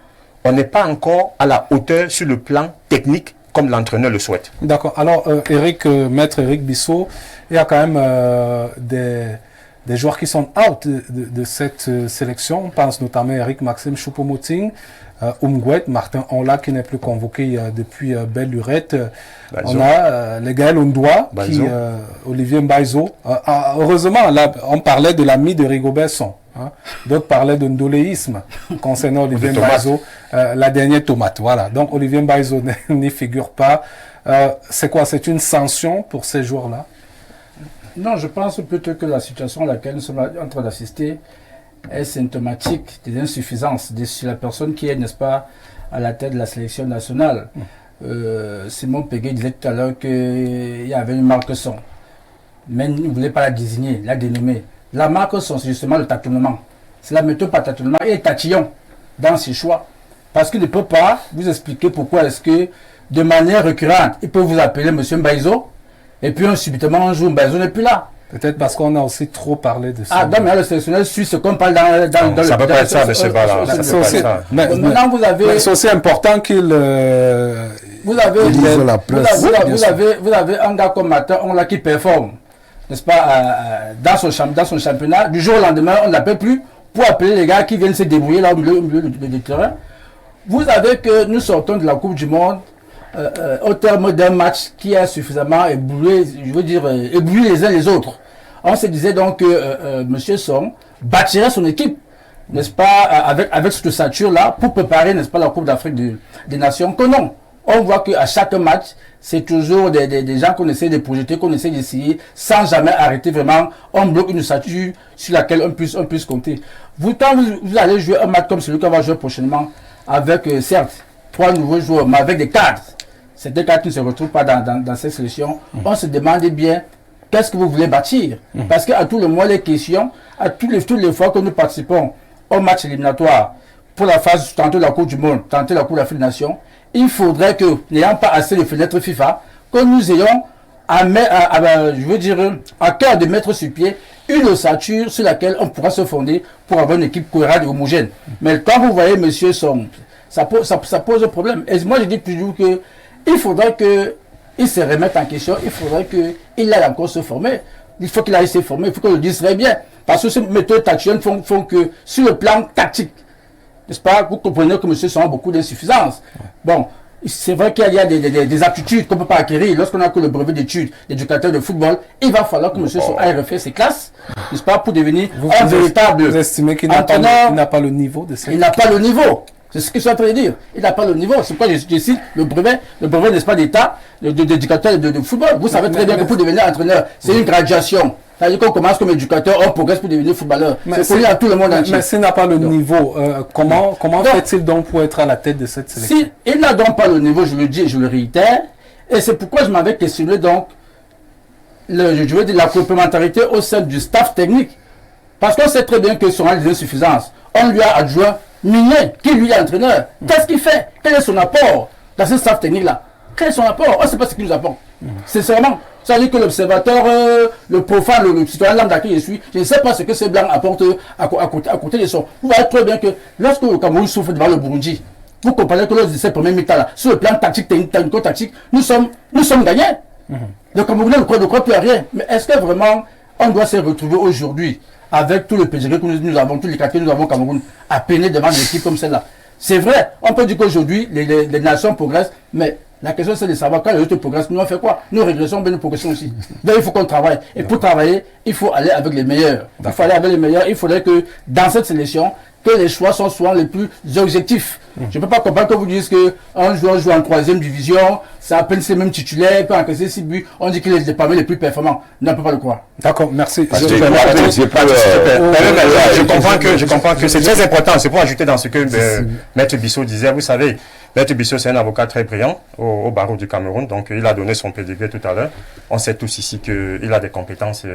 on n'est pas encore à la hauteur sur le plan technique comme l'entraîneur le souhaite. D'accord. Alors, Maître Eric Bissot, il y a quand même des joueurs qui sont out de cette sélection. On pense notamment à Eric Maxime Choupo-Moting, Umgwet, Martin Onla qui n'est plus convoqué depuis belle lurette. On a les Gaël Ondoa, Olivier Mbaizo. Heureusement, là, on parlait de l'ami de Rigobert Song. Hein. D'autres parlaient de ndoléisme concernant Olivier Mbaizo, la dernière tomate. Voilà. Donc Olivier Mbaizo n'y figure pas. C'est quoi? C'est une sanction pour ces joueurs-là? Non, je pense plutôt que la situation à laquelle nous sommes en train d'assister est symptomatique des insuffisances de la personne qui est, n'est-ce pas, à la tête de la sélection nationale. Simon Pégué disait tout à l'heure qu'il y avait une marque son, mais il ne voulait pas la désigner, la dénommer. La marque son, c'est justement le tâtonnement. C'est la méthode par tâtonnement et tatillon dans ses choix. Parce qu'il ne peut pas vous expliquer pourquoi est-ce que, de manière récurrente, il peut vous appeler M. Mbaizo, et puis subitement un jour Mbaizo n'est plus là. Peut-être parce qu'on a aussi trop parlé de ça. Ah, non, mais le sélectionneur suisse, comme on parle dans le... Ça ne peut pas être ça, M. Bala. Maintenant, vous avez... C'est aussi important qu'il... Vous avez un gars comme Martin Onla qui performe, n'est-ce pas, dans son championnat. Du jour au lendemain, on ne l'appelle plus pour appeler les gars qui viennent se débrouiller là au milieu du terrain. Vous avez que nous sortons de la Coupe du Monde au terme d'un match qui a suffisamment ébloui, ébloui les uns les autres. On se disait donc que M. Song bâtirait son équipe, n'est-ce pas, avec cette ossature-là, pour préparer, n'est-ce pas, la Coupe d'Afrique des Nations, que non. On voit qu'à chaque match, c'est toujours des gens qu'on essaie de projeter, qu'on essaie d'essayer, sans jamais arrêter vraiment. On bloque une ossature sur laquelle on puisse compter. Quand vous allez jouer un match comme celui qu'on va jouer prochainement, avec, certes, 3 nouveaux joueurs, mais avec des cadres, c'est des cadres qui ne se retrouvent pas dans cette sélection, on se demande bien qu'est-ce que vous voulez bâtir. Parce qu'à tout le mois, les questions, à toutes les fois que nous participons au match éliminatoire, pour la phase tantôt la Coupe du Monde, tantôt la Coupe d'Afrique des Nations, il faudrait que, n'ayant pas assez de fenêtres FIFA, que nous ayons à cœur de mettre sur pied une ossature sur laquelle on pourra se fonder pour avoir une équipe cohérente et homogène. Mais quand vous voyez M. Song, ça pose problème. Et moi je dis toujours que il faudrait qu'il se remette en question, il faudrait qu'il aille encore se former. Il faut qu'il aille se former, il faut qu'on le dise très bien. Parce que ces méthodes tactiques font que sur le plan tactique, n'est-ce pas, vous comprenez que M. Song a beaucoup d'insuffisances. Bon, c'est vrai qu'il y a des aptitudes qu'on ne peut pas acquérir. Lorsqu'on a que le brevet d'études d'éducateur de football, il va falloir que M. Song aille refaire ses classes, n'est-ce pas, pour devenir un véritable Vous estimez qu'il n'a pas le niveau de cette... Il n'a pas le niveau. C'est ce que je suis en train de dire. Il n'a pas le niveau. C'est pourquoi je cite le brevet, n'est-ce pas, d'État d'éducateur de football. Vous savez très bien que pour devenir entraîneur, c'est une graduation. C'est-à-dire qu'on commence comme éducateur, on progresse pour devenir footballeur. C'est connu à tout le monde entier. Mais s'il n'a pas le niveau, comment fait-il donc pour être à la tête de cette sélection? Si il n'a donc pas le niveau, je le dis et je le réitère, et c'est pourquoi je m'avais questionné donc la complémentarité au sein du staff technique. Parce qu'on sait très bien que ce sont des insuffisances. On lui a adjoint Mignet, qui lui est entraîneur. Qu'est-ce qu'il fait? Quel est son apport dans ce staff technique-là? Quel est son apport? On ne sait pas ce qu'il nous apporte. Sincèrement. Ça veut dire que l'observateur, le profane, le citoyen lambda qui je suis, je ne sais pas ce que ces blancs apportent à côté de son. Vous voyez très bien que lorsque le Cameroun souffre devant le Burundi, vous comprenez que lors de ces premiers mi-temps-là, sur le plan tactique, technico-tactique, nous sommes gagnés. Le Camerounais ne croit plus à rien. Mais est-ce que vraiment on doit se retrouver aujourd'hui avec tout le PGG que nous avons, tous les quartiers que nous avons au Cameroun, à peiner devant des équipes comme celle-là? C'est vrai, on peut dire qu'aujourd'hui, les nations progressent, mais la question c'est de savoir quand les autres progressent, nous on fait quoi? Nous régressons, mais nous progressons aussi. Donc il faut qu'on travaille. Et pour travailler, il faut aller avec les meilleurs. Il faut aller avec les meilleurs. Il faudrait que dans cette sélection, que les choix soient les plus objectifs. Je ne peux pas comprendre que vous disiez qu'un joueur joue en 3e division, c'est à peine ses mêmes titulaires, il peut encaisser 6 buts, on dit qu'il est parmi les plus performants. On ne peut pas le croire. D'accord, merci. Je comprends que c'est très important. C'est pour ajouter dans ce que Maître Bissot disait. Vous savez, Maître Bissot, c'est un avocat très brillant au barreau du Cameroun, donc il a donné son pédigré tout à l'heure. On sait tous ici qu'il a des compétences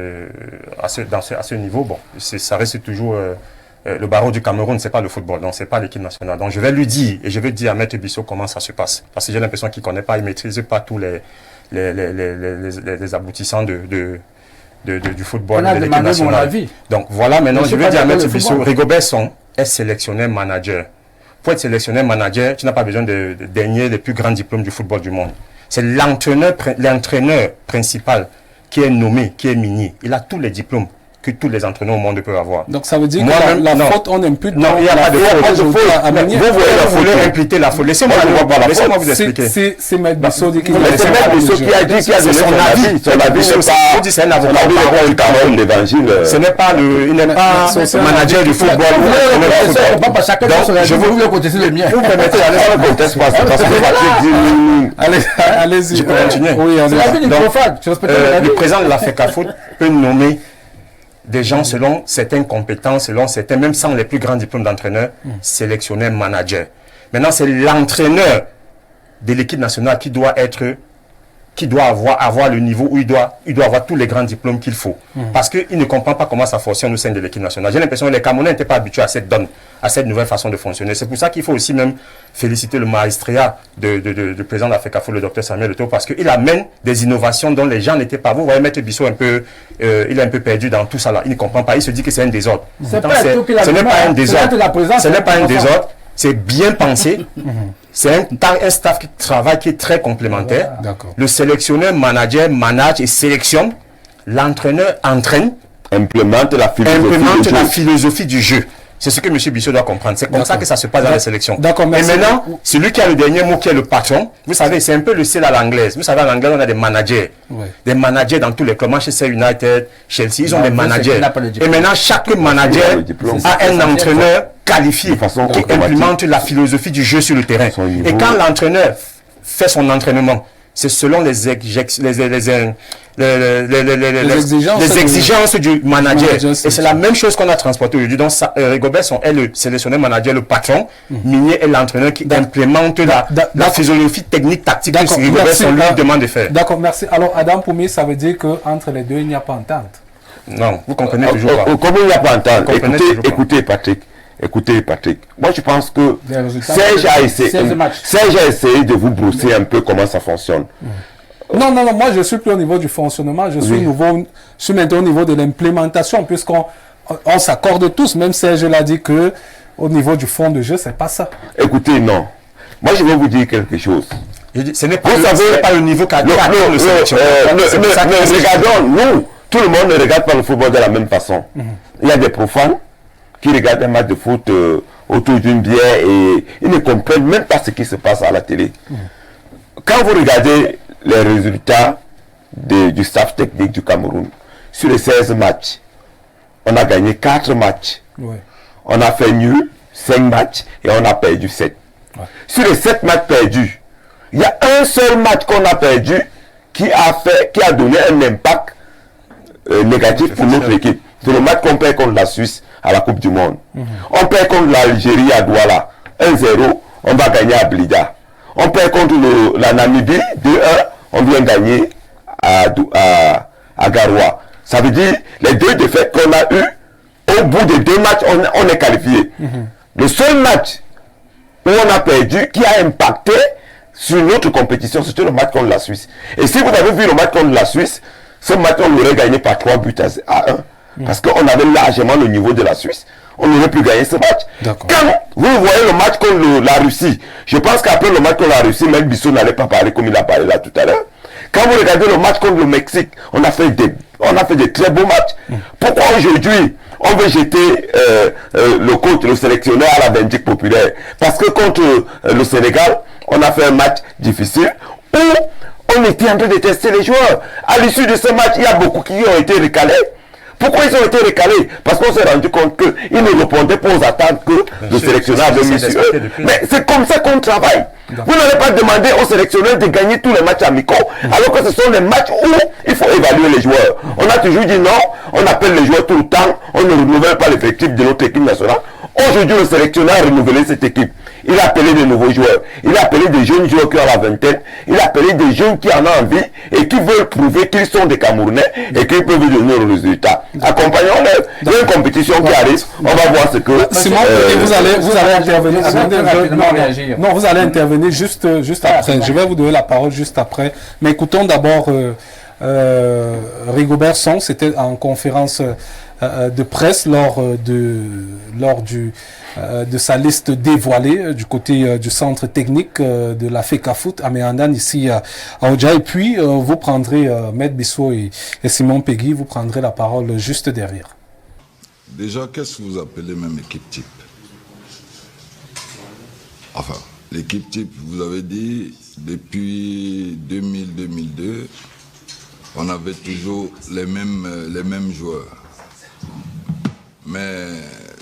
à ce niveau. Bon, ça reste toujours... le barreau du Cameroun, c'est pas le football, donc c'est pas l'équipe nationale. Donc je vais lui dire, et je vais dire à Maître Bissot comment ça se passe. Parce que j'ai l'impression qu'il connaît pas, il maîtrise pas tous les aboutissants du football. On a de l'équipe demandé mon nationale. avis. Donc voilà, maintenant Je je suis vais pas dire à d'accord M. avec le Bissot, football. Rigobert Song est sélectionneur manager. Pour être sélectionneur manager, tu n'as pas besoin de dénier les plus grands diplômes du football du monde. C'est l'entraîneur principal qui est nommé, qui est minier. Il a tous les diplômes que tous les entraîneurs au monde peuvent avoir. Donc ça veut dire Moi-même, que la non. faute, on impute Non, il n'y a pas de faute. Vous voulez imputer la faute. Laissez-moi vous expliquer. C'est M. Bissot qui Mais c'est M. Bissot qui a dit qu'il a donné son avis. Son avis n'est pas... C'est un avocat. Son avis n'est pas une parole d'évangile. Ce n'est pas il n'est pas manager du football. Je voulais contester le mien. Vous permettez d'aller On ne conteste pas ça parce que Patrick dit... Allez-y. Je peux continuer. Oui, allez-y. Le président de la FECAFOOT peut nommer des gens selon certaines compétences, selon certains, même sans les plus grands diplômes d'entraîneur, sélectionneur, manager. Maintenant, c'est l'entraîneur de l'équipe nationale qui doit avoir le niveau où il doit avoir tous les grands diplômes qu'il faut. Parce qu'il ne comprend pas comment ça fonctionne au sein de l'équipe nationale. J'ai l'impression que les Camerounais n'étaient pas habitués à cette donne, à cette nouvelle façon de fonctionner. C'est pour ça qu'il faut aussi même féliciter le maestria du président de la FECAFOOT, le docteur Samuel Eto'o, parce qu'il amène des innovations dont les gens n'étaient pas. Vous voyez, M. Bissot, il est un peu perdu dans tout ça là. Il ne comprend pas. Il se dit que c'est un désordre. Ce n'est pas un désordre. Ce n'est pas un désordre. C'est bien pensé. C'est un staff qui travaille, qui est très complémentaire. Le sélectionneur, manager, manage et sélectionne. L'entraîneur entraîne. Implémente la philosophie du jeu. C'est ce que M. Bissot doit comprendre. C'est comme ça que ça se passe dans les sélections. D'accord, merci. Et maintenant, celui qui a le dernier mot, qui est le patron, vous savez, c'est un peu le C à l'anglaise. Vous savez, en anglais, on a des managers. Ouais. Des managers dans tous les clubs. Manchester United, Chelsea, ils ont des managers. Et maintenant, chaque manager a un entraîneur qualifié qui implémente la philosophie du jeu sur le terrain. Et quand l'entraîneur fait son entraînement, c'est selon les exigences du manager. Et c'est la même chose qu'on a transporté aujourd'hui. Donc, Rigobert Song est le sélectionneur manager, le patron. Minier est l'entraîneur qui implémente la physiologie technique, tactique que Rigobert Song lui demande de faire. D'accord, merci. Alors, Adam Poumi, ça veut dire qu'entre les deux, il n'y a pas entente. Non, vous comprenez toujours pas. Comment il n'y a pas entente? Écoutez, Patrick. Écoutez, Patrick, moi je pense que Serge a essayé de vous brosser un peu comment ça fonctionne. Non, moi je suis plus au niveau du fonctionnement, je suis maintenant au niveau de l'implémentation, puisqu'on s'accorde tous, même Serge l'a dit que au niveau du fond de jeu, c'est pas ça. Écoutez, non. Moi je vais vous dire quelque chose. Ce n'est pas le niveau qu'a le sélectionneur. Regardons, nous, tout le monde ne regarde pas le football de la même façon. Il y a des profanes qui regardent un match de foot autour d'une bière et ils ne comprennent même pas ce qui se passe à la télé. Quand vous regardez les résultats du staff technique du Cameroun, sur les 16 matchs, on a gagné 4 matchs. Ouais. On a fait nul 5 matchs et on a perdu 7. Ouais. Sur les 7 matchs perdus, il y a un seul match qu'on a perdu qui a donné un impact négatif pour notre équipe. C'est le match qu'on perd contre la Suisse à la Coupe du Monde. On perd contre l'Algérie à Douala 1-0, on va gagner à Blida. On perd contre la Namibie 2-1, on vient gagner à Garoua. Ça veut dire les deux défaites qu'on a eues, au bout de 2 matchs, on est qualifié. Le seul match où on a perdu, qui a impacté sur notre compétition, c'était le match contre la Suisse. Et si vous avez vu le match contre la Suisse, ce match, on l'aurait gagné par 3 buts à 1. Parce qu'on avait largement le niveau de la Suisse. On aurait pu gagner ce match. Quand vous voyez le match contre la Russie, je pense qu'après le match contre la Russie, même Bissot n'allait pas parler comme il a parlé là tout à l'heure. Quand vous regardez le match contre le Mexique, on a fait des très beaux matchs. Pourquoi aujourd'hui on veut jeter le coach, le sélectionneur à la vindicte populaire? Parce que contre le Sénégal, on a fait un match difficile où on était en train de tester les joueurs. À l'issue de ce match, il y a beaucoup qui ont été recalés. Pourquoi ils ont été recalés? Parce qu'on s'est rendu compte qu'ils ne répondaient pas aux attentes que le sélectionneur avait mis sur eux. Mais c'est comme ça qu'on travaille. Vous n'allez pas demander au sélectionneur de gagner tous les matchs amicaux, alors que ce sont les matchs où il faut évaluer les joueurs. On a toujours dit non, on appelle les joueurs tout le temps, on ne renouvelle pas l'effectif de notre équipe nationale. Aujourd'hui, le sélectionneur a renouvelé cette équipe. Il a appelé de nouveaux joueurs. Il a appelé des jeunes joueurs qui ont la vingtaine. Il a appelé des jeunes qui en ont envie et qui veulent prouver qu'ils sont des Camerounais et qu'ils peuvent donner le résultat. À accompagnons-les. Il y a une compétition qui arrive, on va voir ce que... Simon, vous allez intervenir. Non, vous allez intervenir juste après. Je vais vous donner la parole juste après. Mais écoutons d'abord Rigobert Song. C'était en conférence de presse lors de sa liste dévoilée du côté du centre technique de la FECAFOOT à Méandan ici à Oja. Et puis vous prendrez Maître Bissot et Simon Pegui, vous prendrez la parole juste derrière. Déjà, qu'est-ce que vous appelez même équipe type? Enfin, l'équipe type, vous avez dit, depuis 2000-2002, on avait toujours les mêmes joueurs. Mais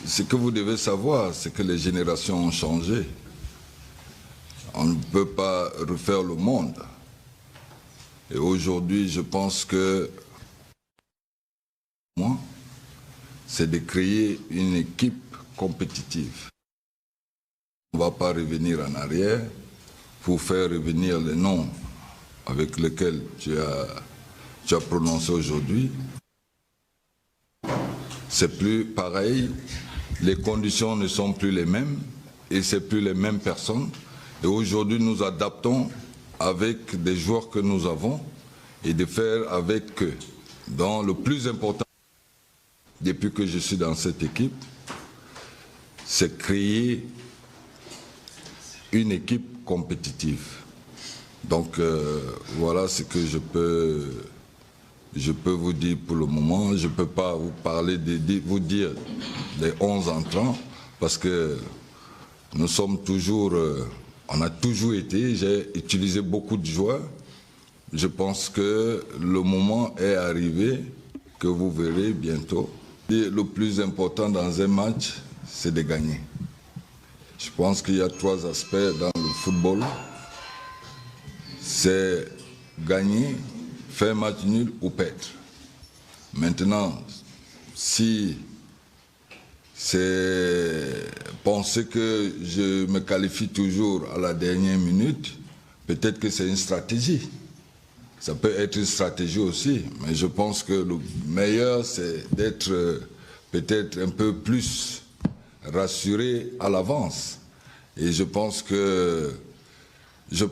ce que vous devez savoir, c'est que les générations ont changé. On ne peut pas refaire le monde. Et aujourd'hui, je pense que moi, c'est de créer une équipe compétitive. On ne va pas revenir en arrière pour faire revenir les noms avec lesquels tu as prononcé aujourd'hui. C'est plus pareil, les conditions ne sont plus les mêmes et c'est plus les mêmes personnes. Et aujourd'hui, nous adaptons avec des joueurs que nous avons et de faire avec eux. Donc, le plus important, depuis que je suis dans cette équipe, c'est créer une équipe compétitive. Donc, voilà ce que je peux vous dire pour le moment. Je ne peux pas vous parler vous dire les 11 entrants parce que nous sommes toujours, on a toujours été, j'ai utilisé beaucoup de joueurs. Je pense que le moment est arrivé que vous verrez bientôt. Et le plus important dans un match, c'est de gagner. Je pense qu'il y a 3 aspects dans le football. C'est gagner, faire match nul ou perdre. Maintenant, si c'est penser que je me qualifie toujours à la dernière minute, peut-être que c'est une stratégie. Ça peut être une stratégie aussi, mais je pense que le meilleur, c'est d'être peut-être un peu plus rassuré à l'avance. Et je pense que... je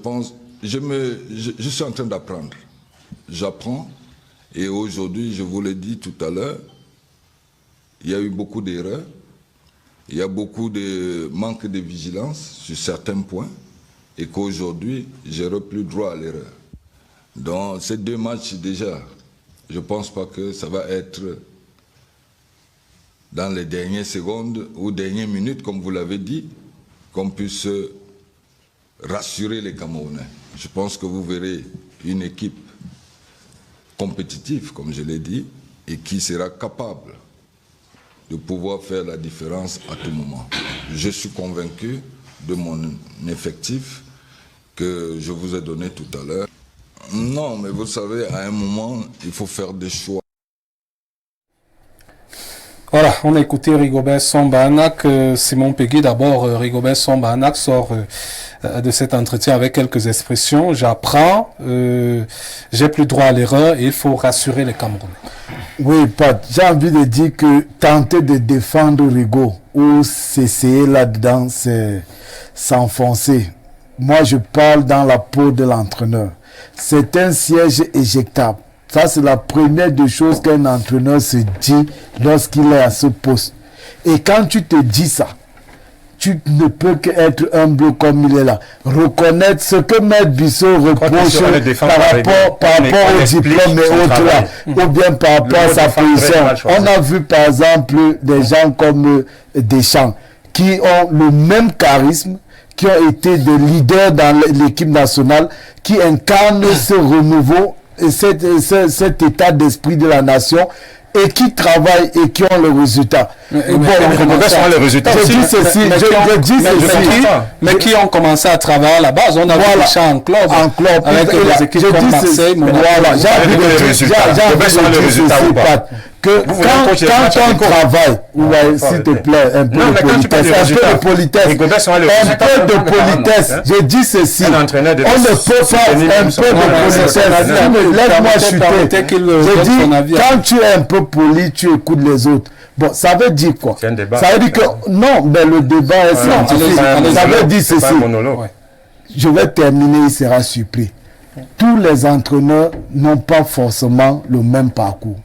suis en train d'apprendre. J'apprends. Et aujourd'hui, je vous l'ai dit tout à l'heure, il y a eu beaucoup d'erreurs. Il y a beaucoup de manque de vigilance sur certains points. Et qu'aujourd'hui, je n'aurai plus droit à l'erreur. Dans ces 2 matchs déjà, je ne pense pas que ça va être dans les dernières secondes ou dernières minutes, comme vous l'avez dit, qu'on puisse rassurer les Camerounais. Je pense que vous verrez une équipe compétitive, comme je l'ai dit, et qui sera capable de pouvoir faire la différence à tout moment. Je suis convaincu de mon effectif que je vous ai donné tout à l'heure. Non, mais vous savez, à un moment, il faut faire des choix. Voilà, on a écouté Rigobert Song-Banak. Simon Pegui, d'abord, Rigobert Song-Banak sort de cet entretien avec quelques expressions. J'apprends, j'ai plus droit à l'erreur et il faut rassurer les Camerounais. Oui, Pat, j'ai envie de dire que tenter de défendre Rigo ou s'essayer là-dedans, c'est s'enfoncer. Moi, je parle dans la peau de l'entraîneur. C'est un siège éjectable. Ça, c'est la première des choses qu'un entraîneur se dit lorsqu'il est à ce poste. Et quand tu te dis ça, tu ne peux qu'être humble comme il est là. Reconnaître ce que Maître Bissot reproche par rapport au diplôme et autres là, ou bien par rapport à sa position. On a vu par exemple des gens comme Deschamps qui ont le même charisme, qui ont été des leaders dans l'équipe nationale, qui incarnent ce renouveau et cet état d'esprit de la nation et qui travaillent et qui ont le résultat. Les résultats. Mais qui ont commencé à travailler à la base. On a vu les champs en club avec les équipes comme Marseille. Voilà, j'ai envie de dire que quand on travaille, s'il te plaît, un peu de politesse, je dis ceci, on ne peut pas un peu de politesse, laisse-moi chuter, je dis, quand tu es un peu poli, tu écoutes les autres. Bon, ça veut dire quoi? Ça veut dire que, non, mais le débat est scientifique, ça veut dire ceci, je vais terminer, il sera surpris. Tous les entraîneurs n'ont pas forcément le même parcours.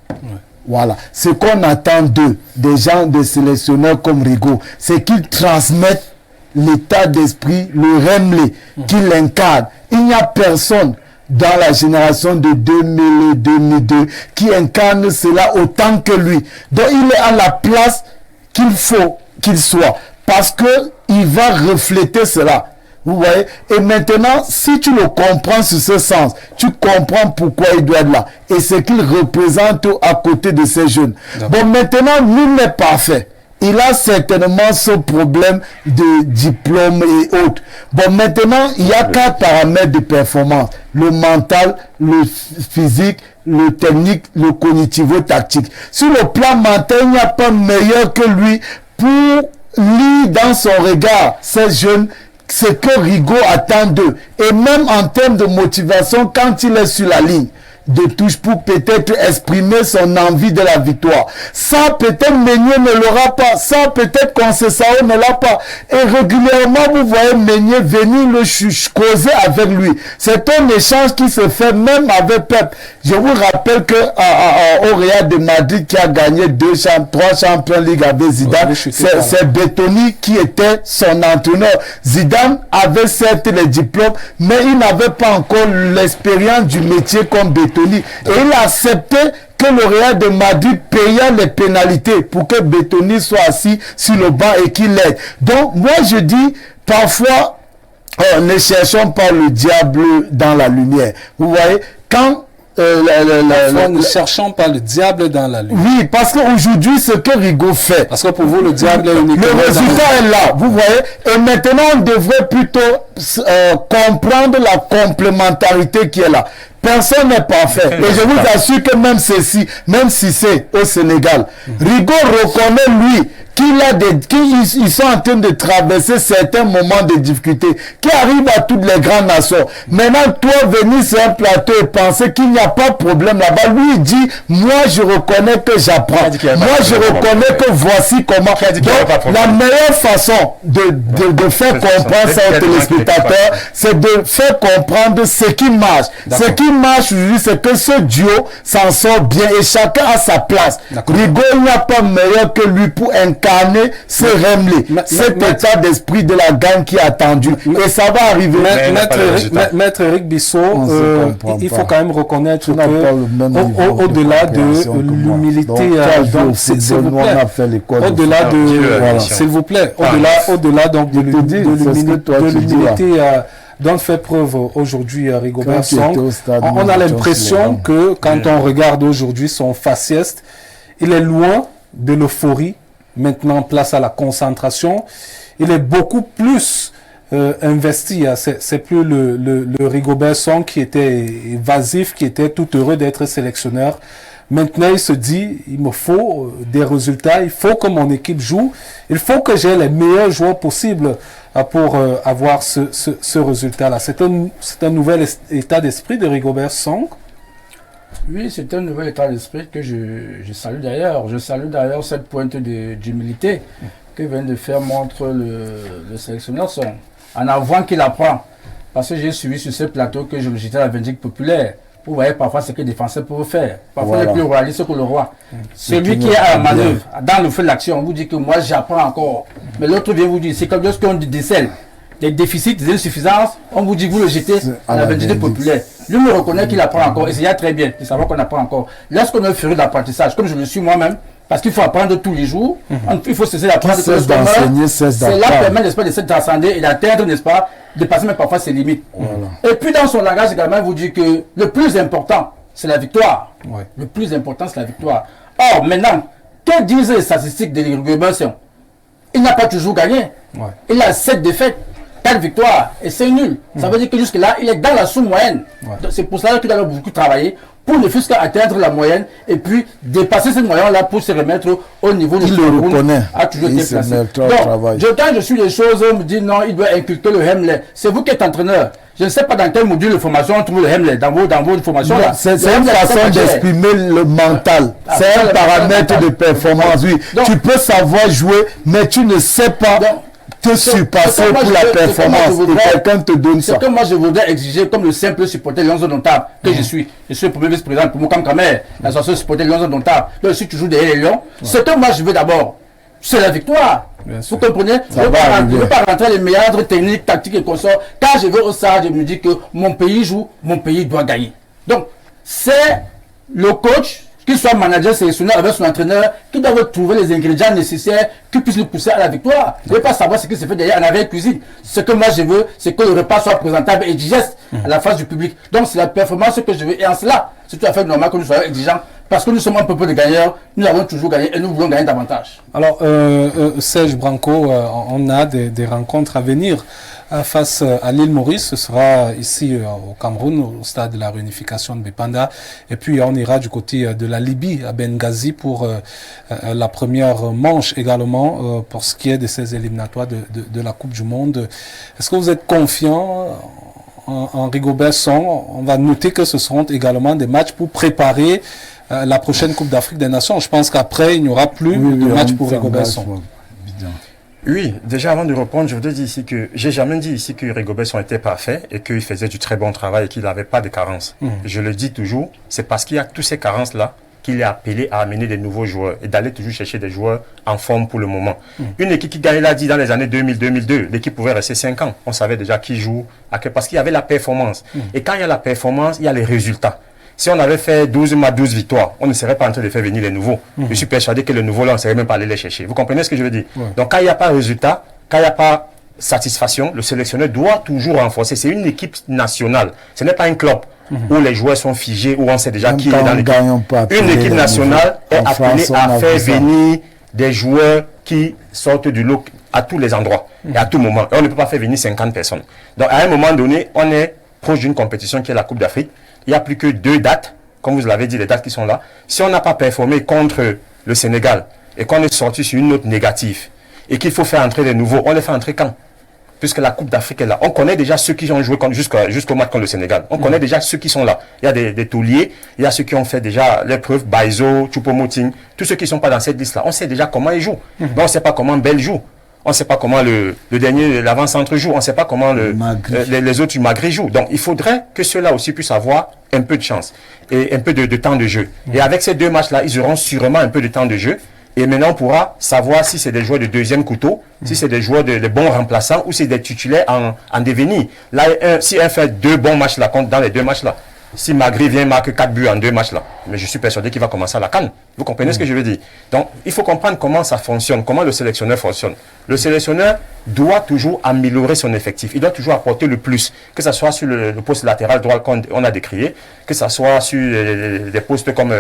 Voilà. Ce qu'on attend d'eux, des gens, des sélectionneurs comme Rigaud, c'est qu'ils transmettent l'état d'esprit, le remblai, qu'ils l'incarnent. Il n'y a personne dans la génération de 2000 et 2002 qui incarne cela autant que lui. Donc il est à la place qu'il faut qu'il soit, parce qu'il va refléter cela. Vous voyez? Et maintenant, si tu le comprends sur ce sens, tu comprends pourquoi il doit être là. Et ce qu'il représente à côté de ces jeunes. Bon, maintenant, nul n'est parfait. Il a certainement ce problème de diplôme et autres. Bon, maintenant, il y a 4 paramètres de performance. Le mental, le physique, le technique, le cognitivo-tactique. Sur le plan mental, il n'y a pas meilleur que lui pour lire dans son regard ces jeunes ce que Rigaud attend d'eux. Et même en termes de motivation, quand il est sur la ligne de touche pour peut-être exprimer son envie de la victoire. Ça, peut-être Meunier ne l'aura pas. Ça, peut-être Conceição ne l'a pas. Et régulièrement, vous voyez Meunier venir le causer avec lui. C'est un échange qui se fait même avec Pep. Je vous rappelle que au Real de Madrid qui a gagné 3 Champions League avec Zidane, c'est Bettoni qui était son entraîneur. Zidane avait certes les diplômes, mais il n'avait pas encore l'expérience du métier comme Bettoni. Et il a accepté que le Real de Madrid payait les pénalités pour que Bettoni soit assis sur le banc et qu'il l'aide. Donc, moi, je dis, parfois, ne cherchons pas le diable dans la lumière. Vous voyez, quand ne cherchons pas le diable dans la lumière. Oui, parce qu'aujourd'hui, ce que Rigaud fait. Parce que pour vous, le diable est uniquement. Le résultat est là, vous voyez. Et maintenant, on devrait plutôt comprendre la complémentarité qui est là. Personne n'est parfait. Et je vous assure que même ceci, même si c'est au Sénégal, Rigaud reconnaît, lui, qu'ils sont en train de traverser certains moments de difficulté qui arrivent à toutes les grandes nations. Maintenant, toi, venir sur un plateau et penser qu'il n'y a pas de problème là-bas, lui, il dit, moi, je reconnais que j'apprends. Moi, je reconnais que voici comment. Donc, la meilleure façon de faire comprendre ça aux téléspectateurs, c'est de faire comprendre ce qui marche. Ce qui marche aujourd'hui, c'est que ce duo s'en sort bien et chacun a sa place. Rigaud, il n'y a pas meilleur que lui pour incarner ce remblai, cet état d'esprit de la gang qui est attendu. Et ça va arriver. Maître Eric Bissot, il faut quand même reconnaître que au-delà de l'humilité, au-delà de, s'il vous plaît, au-delà donc de l'humilité dont fait preuve aujourd'hui Rigobert Song, on a l'impression que quand on regarde aujourd'hui son faciès, il est loin de l'euphorie. Maintenant, place à la concentration. Il est beaucoup plus investi. C'est plus le Rigobert Song qui était évasif, qui était tout heureux d'être sélectionneur. Maintenant, il se dit, il me faut des résultats, il faut que mon équipe joue, il faut que j'ai les meilleurs joueurs possibles pour avoir ce résultat-là. C'est un nouvel état d'esprit de Rigobert Song. Oui, c'est un nouvel état d'esprit que je salue d'ailleurs. Je salue d'ailleurs cette pointe d'humilité que vient de faire montre le sélectionneur Song. En avant qu'il apprend. Parce que j'ai suivi sur ce plateau que je le jetais à la Vindicte populaire. Vous voyez parfois ce que les défenseurs peuvent faire. Parfois les plus royalistes que le roi. Celui qui est à la manœuvre, dans le feu de l'action, on vous dit que moi j'apprends encore. Mais l'autre vient vous dire, c'est comme lorsqu'on décèle des déficits, des insuffisances, on vous dit que vous le jetez à la Vindicte populaire. Lui me reconnaît qu'il apprend encore, et c'est très bien de savoir qu'on apprend encore. Lorsqu'on est furieux d'apprentissage, comme je le suis moi-même, parce qu'il faut apprendre tous les jours, il faut cesser d'apprendre. C'est là permet, n'est-ce pas, de se transcender et d'atteindre, n'est-ce pas, de passer même parfois ses limites. Et puis dans son langage également, il vous dit que le plus important, c'est la victoire. Le plus important, c'est la victoire. Or, maintenant, que disent les statistiques de Rigobert Song? Il n'a pas toujours gagné. Il a 7 défaites. 4 victoires et c'est nul. Ça veut dire que jusque-là, il est dans la sous-moyenne. C'est pour cela qu'il a beaucoup travaillé pour ne fût-ce qu'atteindre la moyenne et puis dépasser cette moyenne-là pour se remettre au niveau de Il le reconnaît. A toujours été placé. Donc, travail. quand je suis les choses, on me dit non, il doit inculquer le Hemley. C'est vous qui êtes entraîneur. Je ne sais pas dans quel module de formation on trouve le Hemley dans vos formations. C'est une façon d'exprimer le mental. C'est un paramètre de performance. Oui. Donc, tu peux savoir jouer, mais tu ne sais pas te surpasser pour la performance. Et quelqu'un te donne ça. C'est que moi je voudrais exiger comme le simple supporter de Lions Indomptables que je suis. Je suis le premier vice-président pour Moukam Kamer, l'association supporter de Lions Indomptables. Donc je suis toujours derrière les Lions. Ce que moi je veux d'abord, c'est la victoire. Vous comprenez? Je ne veux pas rentrer les méandres techniques, tactiques et consorts. Quand je vais au stade, je me dis que mon pays joue, mon pays doit gagner. Donc, c'est le coach, qu'il soit manager sélectionné avec son entraîneur, qui doit trouver les ingrédients nécessaires qui puissent nous pousser à la victoire. Je ne veux pas savoir ce qui se fait derrière en arrière-cuisine. Ce que moi je veux, c'est que le repas soit présentable et digeste à la face du public. Donc, c'est la performance que je veux. Et en cela, c'est tout à fait normal que nous soyons exigeants. Parce que nous sommes un peu de gagneurs, nous avons toujours gagné et nous voulons gagner davantage. Alors, Serge Branco, on a des rencontres à venir face à l'île Maurice. Ce sera ici au Cameroun, au stade de la réunification de Bépanda. Et puis, on ira du côté de la Libye, à Benghazi, pour la première manche également, pour ce qui est de ces éliminatoires de la Coupe du Monde. Est-ce que vous êtes confiant en Rigobert Song? On va noter que ce seront également des matchs pour préparer la prochaine Coupe d'Afrique des Nations. Je pense qu'après, il n'y aura plus de match pour Rigobert Song. Oui, déjà avant de répondre, je voudrais dire ici que j'ai jamais dit ici que Rigobert Song était parfait et qu'il faisait du très bon travail et qu'il n'avait pas de carences. Je le dis toujours, c'est parce qu'il y a toutes ces carences-là qu'il est appelé à amener des nouveaux joueurs et d'aller toujours chercher des joueurs en forme pour le moment. Une équipe qui gagnait, l'a dit, dans les années 2000-2002, l'équipe pouvait rester 5 ans. On savait déjà qui joue, parce qu'il y avait la performance. Et quand il y a la performance, il y a les résultats. Si on avait fait 12 victoires, on ne serait pas en train de faire venir les nouveaux. Je suis persuadé que les nouveaux, là, on ne serait même pas allé les chercher. Vous comprenez ce que je veux dire? Donc, quand il n'y a pas de résultat, quand il n'y a pas satisfaction, le sélectionneur doit toujours renforcer. C'est une équipe nationale. Ce n'est pas un club où les joueurs sont figés, où on sait déjà qui est dans l'équipe. Une équipe nationale est appelée à faire venir des joueurs qui sortent du lot à tous les endroits et à tout moment. Et on ne peut pas faire venir 50 personnes. Donc, à un moment donné, on est proche d'une compétition qui est la Coupe d'Afrique. Il n'y a plus que 2 dates, comme vous l'avez dit, les dates qui sont là. Si on n'a pas performé contre le Sénégal et qu'on est sorti sur une note négative et qu'il faut faire entrer les nouveaux, on les fait entrer quand? Puisque la Coupe d'Afrique est là. On connaît déjà ceux qui ont joué jusqu'au match contre le Sénégal. On connaît déjà ceux qui sont là. Il y a des tauliers, il y a ceux qui ont fait déjà l'épreuve, Baizo, Choupo-Moting, tous ceux qui ne sont pas dans cette liste-là. On sait déjà comment ils jouent. Mais on ne sait pas comment Bell joue. On ne sait pas comment le dernier, l'avant-centre joue. On ne sait pas comment les autres du Maghreb jouent. Donc, il faudrait que ceux-là aussi puissent avoir un peu de chance et un peu de temps de jeu. Et avec ces 2 matchs-là, ils auront sûrement un peu de temps de jeu. Et maintenant, on pourra savoir si c'est des joueurs de deuxième couteau, si c'est des joueurs de bons remplaçants ou si c'est des titulaires en devenir. Là, si un fait 2 bons matchs là, dans les 2 matchs-là, si Magri vient marquer 4 buts en 2 matchs là, mais je suis persuadé qu'il va commencer à la CAN. Vous comprenez ce que je veux dire? Donc, il faut comprendre comment ça fonctionne, comment le sélectionneur fonctionne. Le sélectionneur doit toujours améliorer son effectif. Il doit toujours apporter le plus, que ce soit sur le poste latéral droit qu'on a décrié, que ce soit sur des postes comme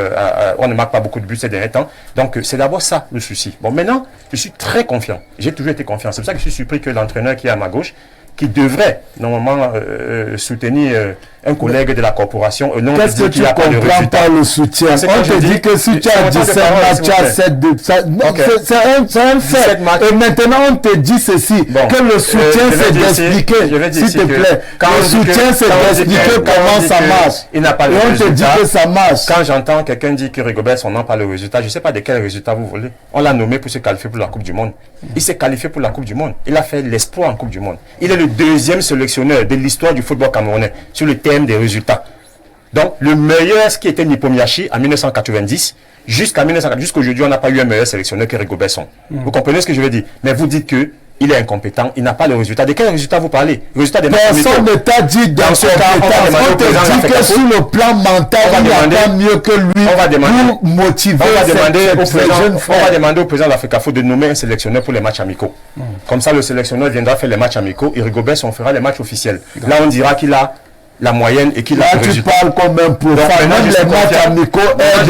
on ne marque pas beaucoup de buts ces derniers temps. Donc, c'est d'abord ça le souci. Bon, maintenant, je suis très confiant. J'ai toujours été confiant. C'est pour ça que je suis surpris que l'entraîneur qui est à ma gauche, qui devrait normalement soutenir un collègue de la corporation. Qu'est-ce que tu comprends par le soutien? On te dit que si tu as 17 matchs, tu as 7 buts. C'est un fait. Et maintenant, on te dit ceci, que le soutien, c'est d'expliquer, s'il te plaît. Le soutien, c'est d'expliquer comment ça marche. Il n'a pas le résultat. Et on te dit que ça marche. Quand j'entends quelqu'un dire que Rigobert Song n'a pas le résultat, je ne sais pas de quel résultat vous voulez. On l'a nommé pour se qualifier pour la Coupe du Monde. Il s'est qualifié pour la Coupe du Monde. Il a fait l'exploit en Coupe du Monde. Il est le 2e sélectionneur de l'histoire du football camerounais sur le thème des résultats. Donc, le meilleur, ce qui était Nipomiachi en 1990, jusqu'aujourd'hui, on n'a pas eu un meilleur sélectionneur que Rigobert Song. Vous comprenez ce que je veux dire? Mais vous dites que il est incompétent, il n'a pas le résultat. De quel résultat vous parlez? Résultat des personne ne t'a dit d'incompétence. On te dit que sur le plan mental, il n'y a pas mieux que lui pour motiver on va demander au président de l'Africa Foot de nommer un sélectionneur pour les matchs amicaux. Comme ça, le sélectionneur viendra faire les matchs amicaux et Rigobert Song fera les matchs officiels. Là, on dira qu'il a la moyenne et qu'il a le résultat. Tu parles comme un profane. Même les matchs amicaux aident à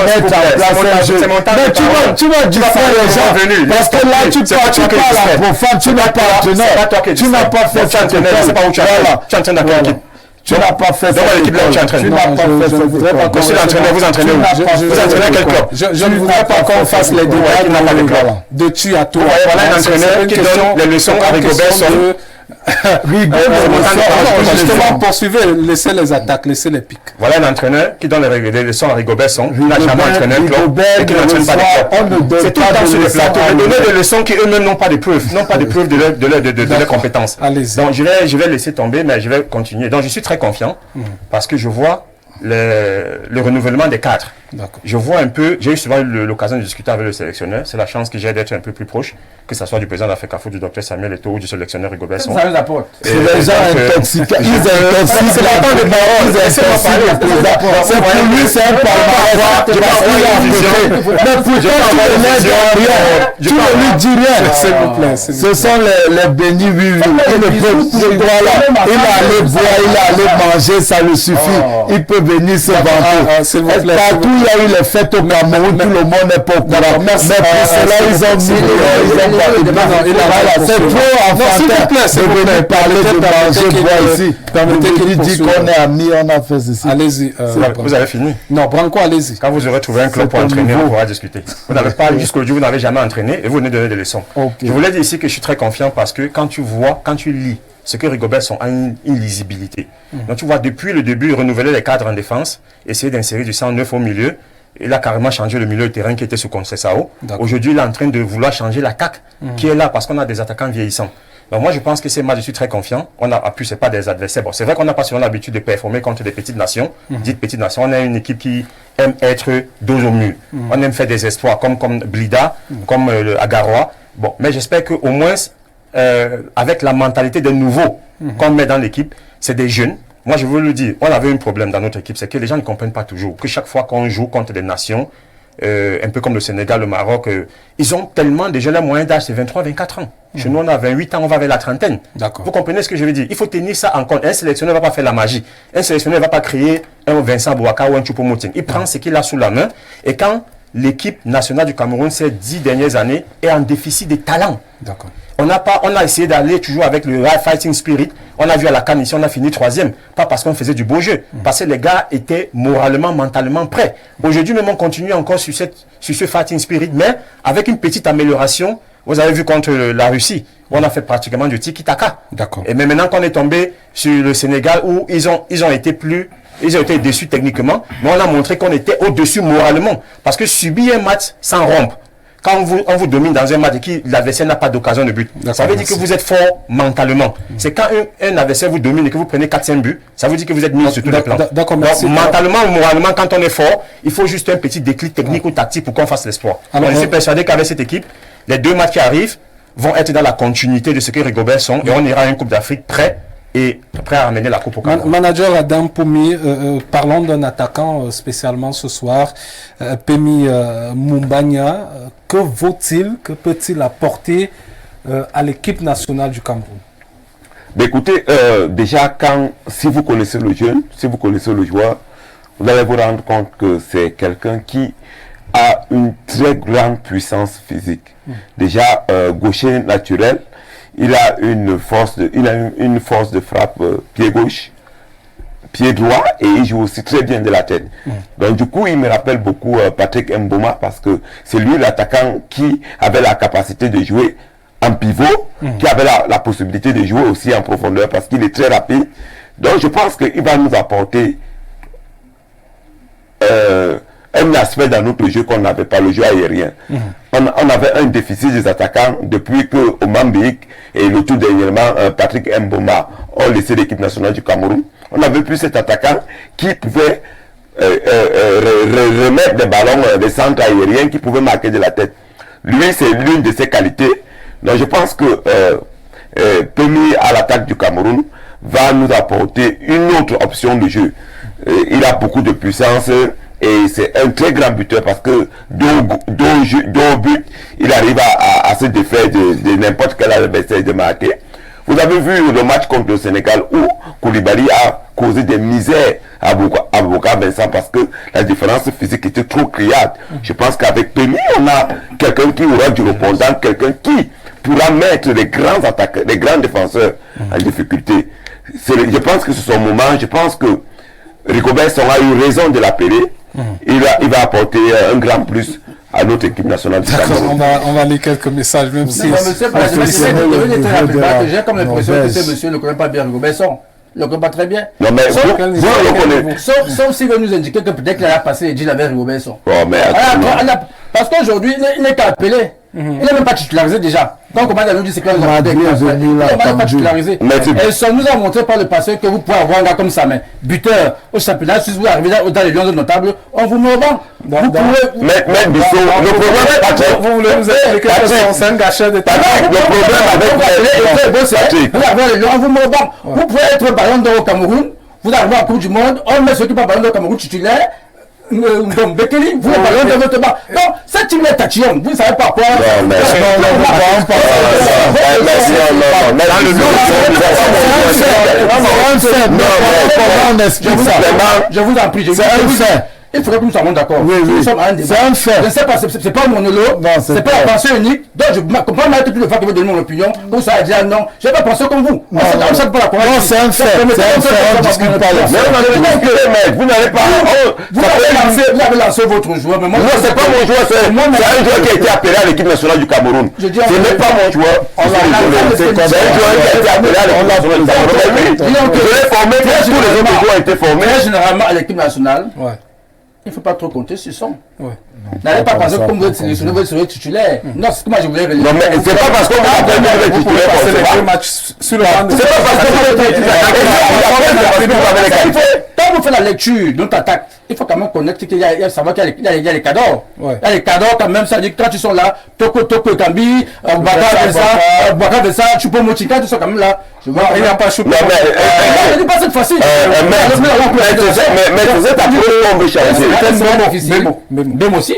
mettre en place un jeu. Mais tu vas distraire les gens. Parce que là, tu parles en profane. Tu n'as pas entraîneur. Tu n'as pas fait ce que tu es en train d'avoir une équipe. Tu n'as pas fait dans l'équipe là où tu entraînes. Tu n'as pas fait cette école. Monsieur l'entraîneur, vous entraînez où? Vous entraînez à quel club? Je ne voudrais pas qu'on fasse les débats de tu à toi. Voilà un entraîneur qui donne les leçons à Rigobert Song. Justement, poursuivez, laissez les attaques, laissez les pics. Voilà un entraîneur qui donne les leçons à Rigobert Song. Il n'a jamais entraîné un club et qui n'entraîne pas des clubs. C'est tout le temps sur le plateau. De donner des leçons qui eux-mêmes n'ont pas de preuves, de leurs compétences. Donc je vais laisser tomber, mais je vais continuer. Donc je suis très confiant parce que je vois le renouvellement des cadres. Je vois un peu, j'ai eu souvent eu l'occasion de discuter avec le sélectionneur. C'est la chance que j'ai d'être un peu plus proche, que ce soit du président de l'Africafoot, du docteur Samuel Eto'o ou du sélectionneur Rigobert Song. Ça nous apporte. C'est les gens intoxiqués. Ils intoxiquent la parole. C'est pour lui, c'est un palmarès. Mais pourtant, tu ne lui dis rien. S'il vous plaît. Ce sont les bénis, oui. Il est allé boire, il est allé manger, ça lui suffit. Il peut venir se vanter. Partout, il y a eu les fêtes au Cameroun, tout le monde n'est pas au courant. Mais pour cela, ils ont mis c'est trop enfantin de venir parler de manger, boire ici. Permettez qu'il dise qu'on est amis, on a fait ceci. Allez-y. Vous avez fini? Non, Branco, allez-y. Quand vous aurez trouvé un club pour entraîner, on pourra discuter. Vous n'avez pas, jusqu'aujourd'hui, vous n'avez jamais entraîné et vous venez donner des leçons. Je voulais dire ici que je suis très confiant parce que quand tu lis ce que Rigobert Song a une lisibilité. Donc tu vois, depuis le début, renouveler les cadres en défense, essayer d'insérer du 109 au milieu. Il a carrément changé le milieu de terrain qui était sous Conceição. Aujourd'hui, il est en train de vouloir changer l'attaque qui est là parce qu'on a des attaquants vieillissants. Donc moi, je pense que ces matchs, je suis très confiant. On a appuyé, ce n'est pas des adversaires. Bon, c'est vrai qu'on n'a pas souvent l'habitude de performer contre des petites nations. Dites petites nations, on est une équipe qui aime être dos au mur. On aime faire des exploits comme Blida, comme Agarois. Bon, mais j'espère qu'au moins, avec la mentalité des nouveaux qu'on met dans l'équipe, c'est des jeunes. Moi, je veux le dire, on avait un problème dans notre équipe, c'est que les gens ne comprennent pas toujours que chaque fois qu'on joue contre des nations, un peu comme le Sénégal, le Maroc, ils ont tellement de jeunes, la moyenne d'âge, c'est 23-24 ans. Chez nous, on a 28 ans, on va vers la trentaine. Vous comprenez ce que je veux dire? Il faut tenir ça en compte. Un sélectionneur ne va pas faire la magie. Un sélectionneur ne va pas créer un Vincent Bouaka ou un Choupo-Moting. Il prend ce qu'il a sous la main. Et quand l'équipe nationale du Cameroun, ces 10 dernières années, est en déficit de talent. On a essayé d'aller toujours avec le fighting spirit. On a vu à la CAN ici, on a fini 3e. Pas parce qu'on faisait du beau jeu. Parce que les gars étaient moralement, mentalement prêts. Aujourd'hui, même on continue encore sur ce fighting spirit, mais avec une petite amélioration. Vous avez vu contre la Russie, où on a fait pratiquement du tiki-taka. Et même maintenant qu'on est tombé sur le Sénégal, où ils ont été déçus techniquement, mais on a montré qu'on était au-dessus moralement. Parce que subir un match sans rompre, quand on vous domine dans un match et que l'adversaire n'a pas d'occasion de but, ça veut dire que vous êtes fort mentalement. C'est quand un adversaire vous domine et que vous prenez 4-5 buts, ça veut dire que vous êtes mis sur tous les plans. Donc, mentalement ou moralement, quand on est fort, il faut juste un petit déclic technique ou tactique pour qu'on fasse l'espoir. Je suis persuadé qu'avec cette équipe, les 2 matchs qui arrivent vont être dans la continuité de ce que Rigobert Song et on ira à une Coupe d'Afrique prêt à ramener la Coupe au Cameroun. Manager Adam Poumi, parlons d'un attaquant spécialement ce soir, Pemi Mumbanya. Que vaut-il, que peut-il apporter à l'équipe nationale du Cameroun? Écoutez, déjà, si vous connaissez le jeune, si vous connaissez le joueur, vous allez vous rendre compte que c'est quelqu'un qui a une très grande puissance physique. Déjà, gaucher naturel, il a une force de frappe pied gauche, pied droit, et il joue aussi très bien de la tête. Donc du coup, il me rappelle beaucoup Patrick Mboma, parce que c'est lui l'attaquant qui avait la capacité de jouer en pivot, qui avait la possibilité de jouer aussi en profondeur, parce qu'il est très rapide. Donc je pense qu'il va nous apporter un aspect dans notre jeu qu'on n'avait pas, le jeu aérien. On avait un déficit des attaquants depuis que Oman Bik et le tout dernièrement Patrick Mboma ont laissé l'équipe nationale du Cameroun. On n'avait plus cet attaquant qui pouvait remettre des ballons, des centres aériens, qui pouvait marquer de la tête. Lui, c'est l'une de ses qualités. Donc je pense que Pemi à l'attaque du Cameroun va nous apporter une autre option de jeu. Il a beaucoup de puissance. Et c'est un très grand buteur parce que au but, il arrive à se défaire de n'importe quel adversaire de marquer. Vous avez vu le match contre le Sénégal où Koulibaly a causé des misères à Boka Vincent parce que la différence physique était trop criarde. Je pense qu'avec Pemi, on a quelqu'un qui aura du répondant, quelqu'un qui pourra mettre les grands attaquants, les grands défenseurs en difficulté. je pense que c'est son moment. Je pense que Rigobert Song a eu raison de l'appeler. Il va apporter un grand plus à notre équipe nationale. D'accord, on va lire quelques messages, même si... J'ai comme l'impression que ce monsieur ne connaît pas bien Rigobert Song. Il ne le connaît pas très bien. Non, mais vous le connaissez. Sauf s'il veut nous indiquer que peut-être qu'il a passé et dit avec Rigobert Song. Oh, mais parce qu'aujourd'hui, il n'est qu'à appeler. Il n'est même pas titularisé déjà. Donc, comment il nous dit c'est qu'il n'a pas titularisé. Et ça nous a montré par le passé que vous pouvez avoir un gars comme ça, mais buteur au championnat, si vous arrivez dans les Lions notables, on vous met au banc. Mais Bissot, le problème est Patrick. Vous voulez nous expliquer que c'est un gâcheur de talent. Le problème avec Patrick, vous arrivez dans les Lions, on vous met au banc. Vous pouvez être ballon d'or au Cameroun, vous arrivez en Coupe du Monde, on met ceux qui ne sont pas ballon d'or au Cameroun titulaire. Donc, Bekele, vous êtes ballon de votre banc. Donc, cette team est tatillon, vous ne savez pas quoi. Non, mais je vous en prie, il faudrait que nous soyons d'accord. Nous sommes à un débat. Je ne sais pas, c'est pas un monologue, c'est pas la pensée unique. Donc je comprends mal toutes les fois que vous donnez mon opinion. Vous savez dire non, je n'ai pas pensé comme vous. Non, c'est un fait. On discute pas. Vous n'avez pas. Vous avez lancé votre joueur, mais moi, c'est pas mon joueur, c'est un joueur qui a été appelé à l'équipe nationale du Cameroun. Ce n'est pas mon joueur. C'est un joueur qui a été appelé à l'équipe nationale du Cameroun. Je l'ai formé, tous les autres joueurs ont été formés. Généralement à l'équipe nationale. Il ne faut pas trop compter sur son. N'allez pas penser que comme vous êtes sélectionné, vous êtes titulaire. Non, c'est que moi je voulais relever. Non, mais c'est pas parce qu'on vous appelle que vous êtes titulaire. C'est les deux matchs sur le banc. C'est pas parce que vous êtes titulaire. Quand vous faites la lecture de notre attaque, il faut quand même connaître qu'il y a les cadors. Il y a les cadors quand même, ça dit que quand ils sont là, Toko Kambi, Baka Vessa, Choupo Mochika, ils sont quand même là. Il n'y a pas Choupo. Je ne dis pas cette fois-ci. Mais vous êtes à trop tomber difficile. Même aussi.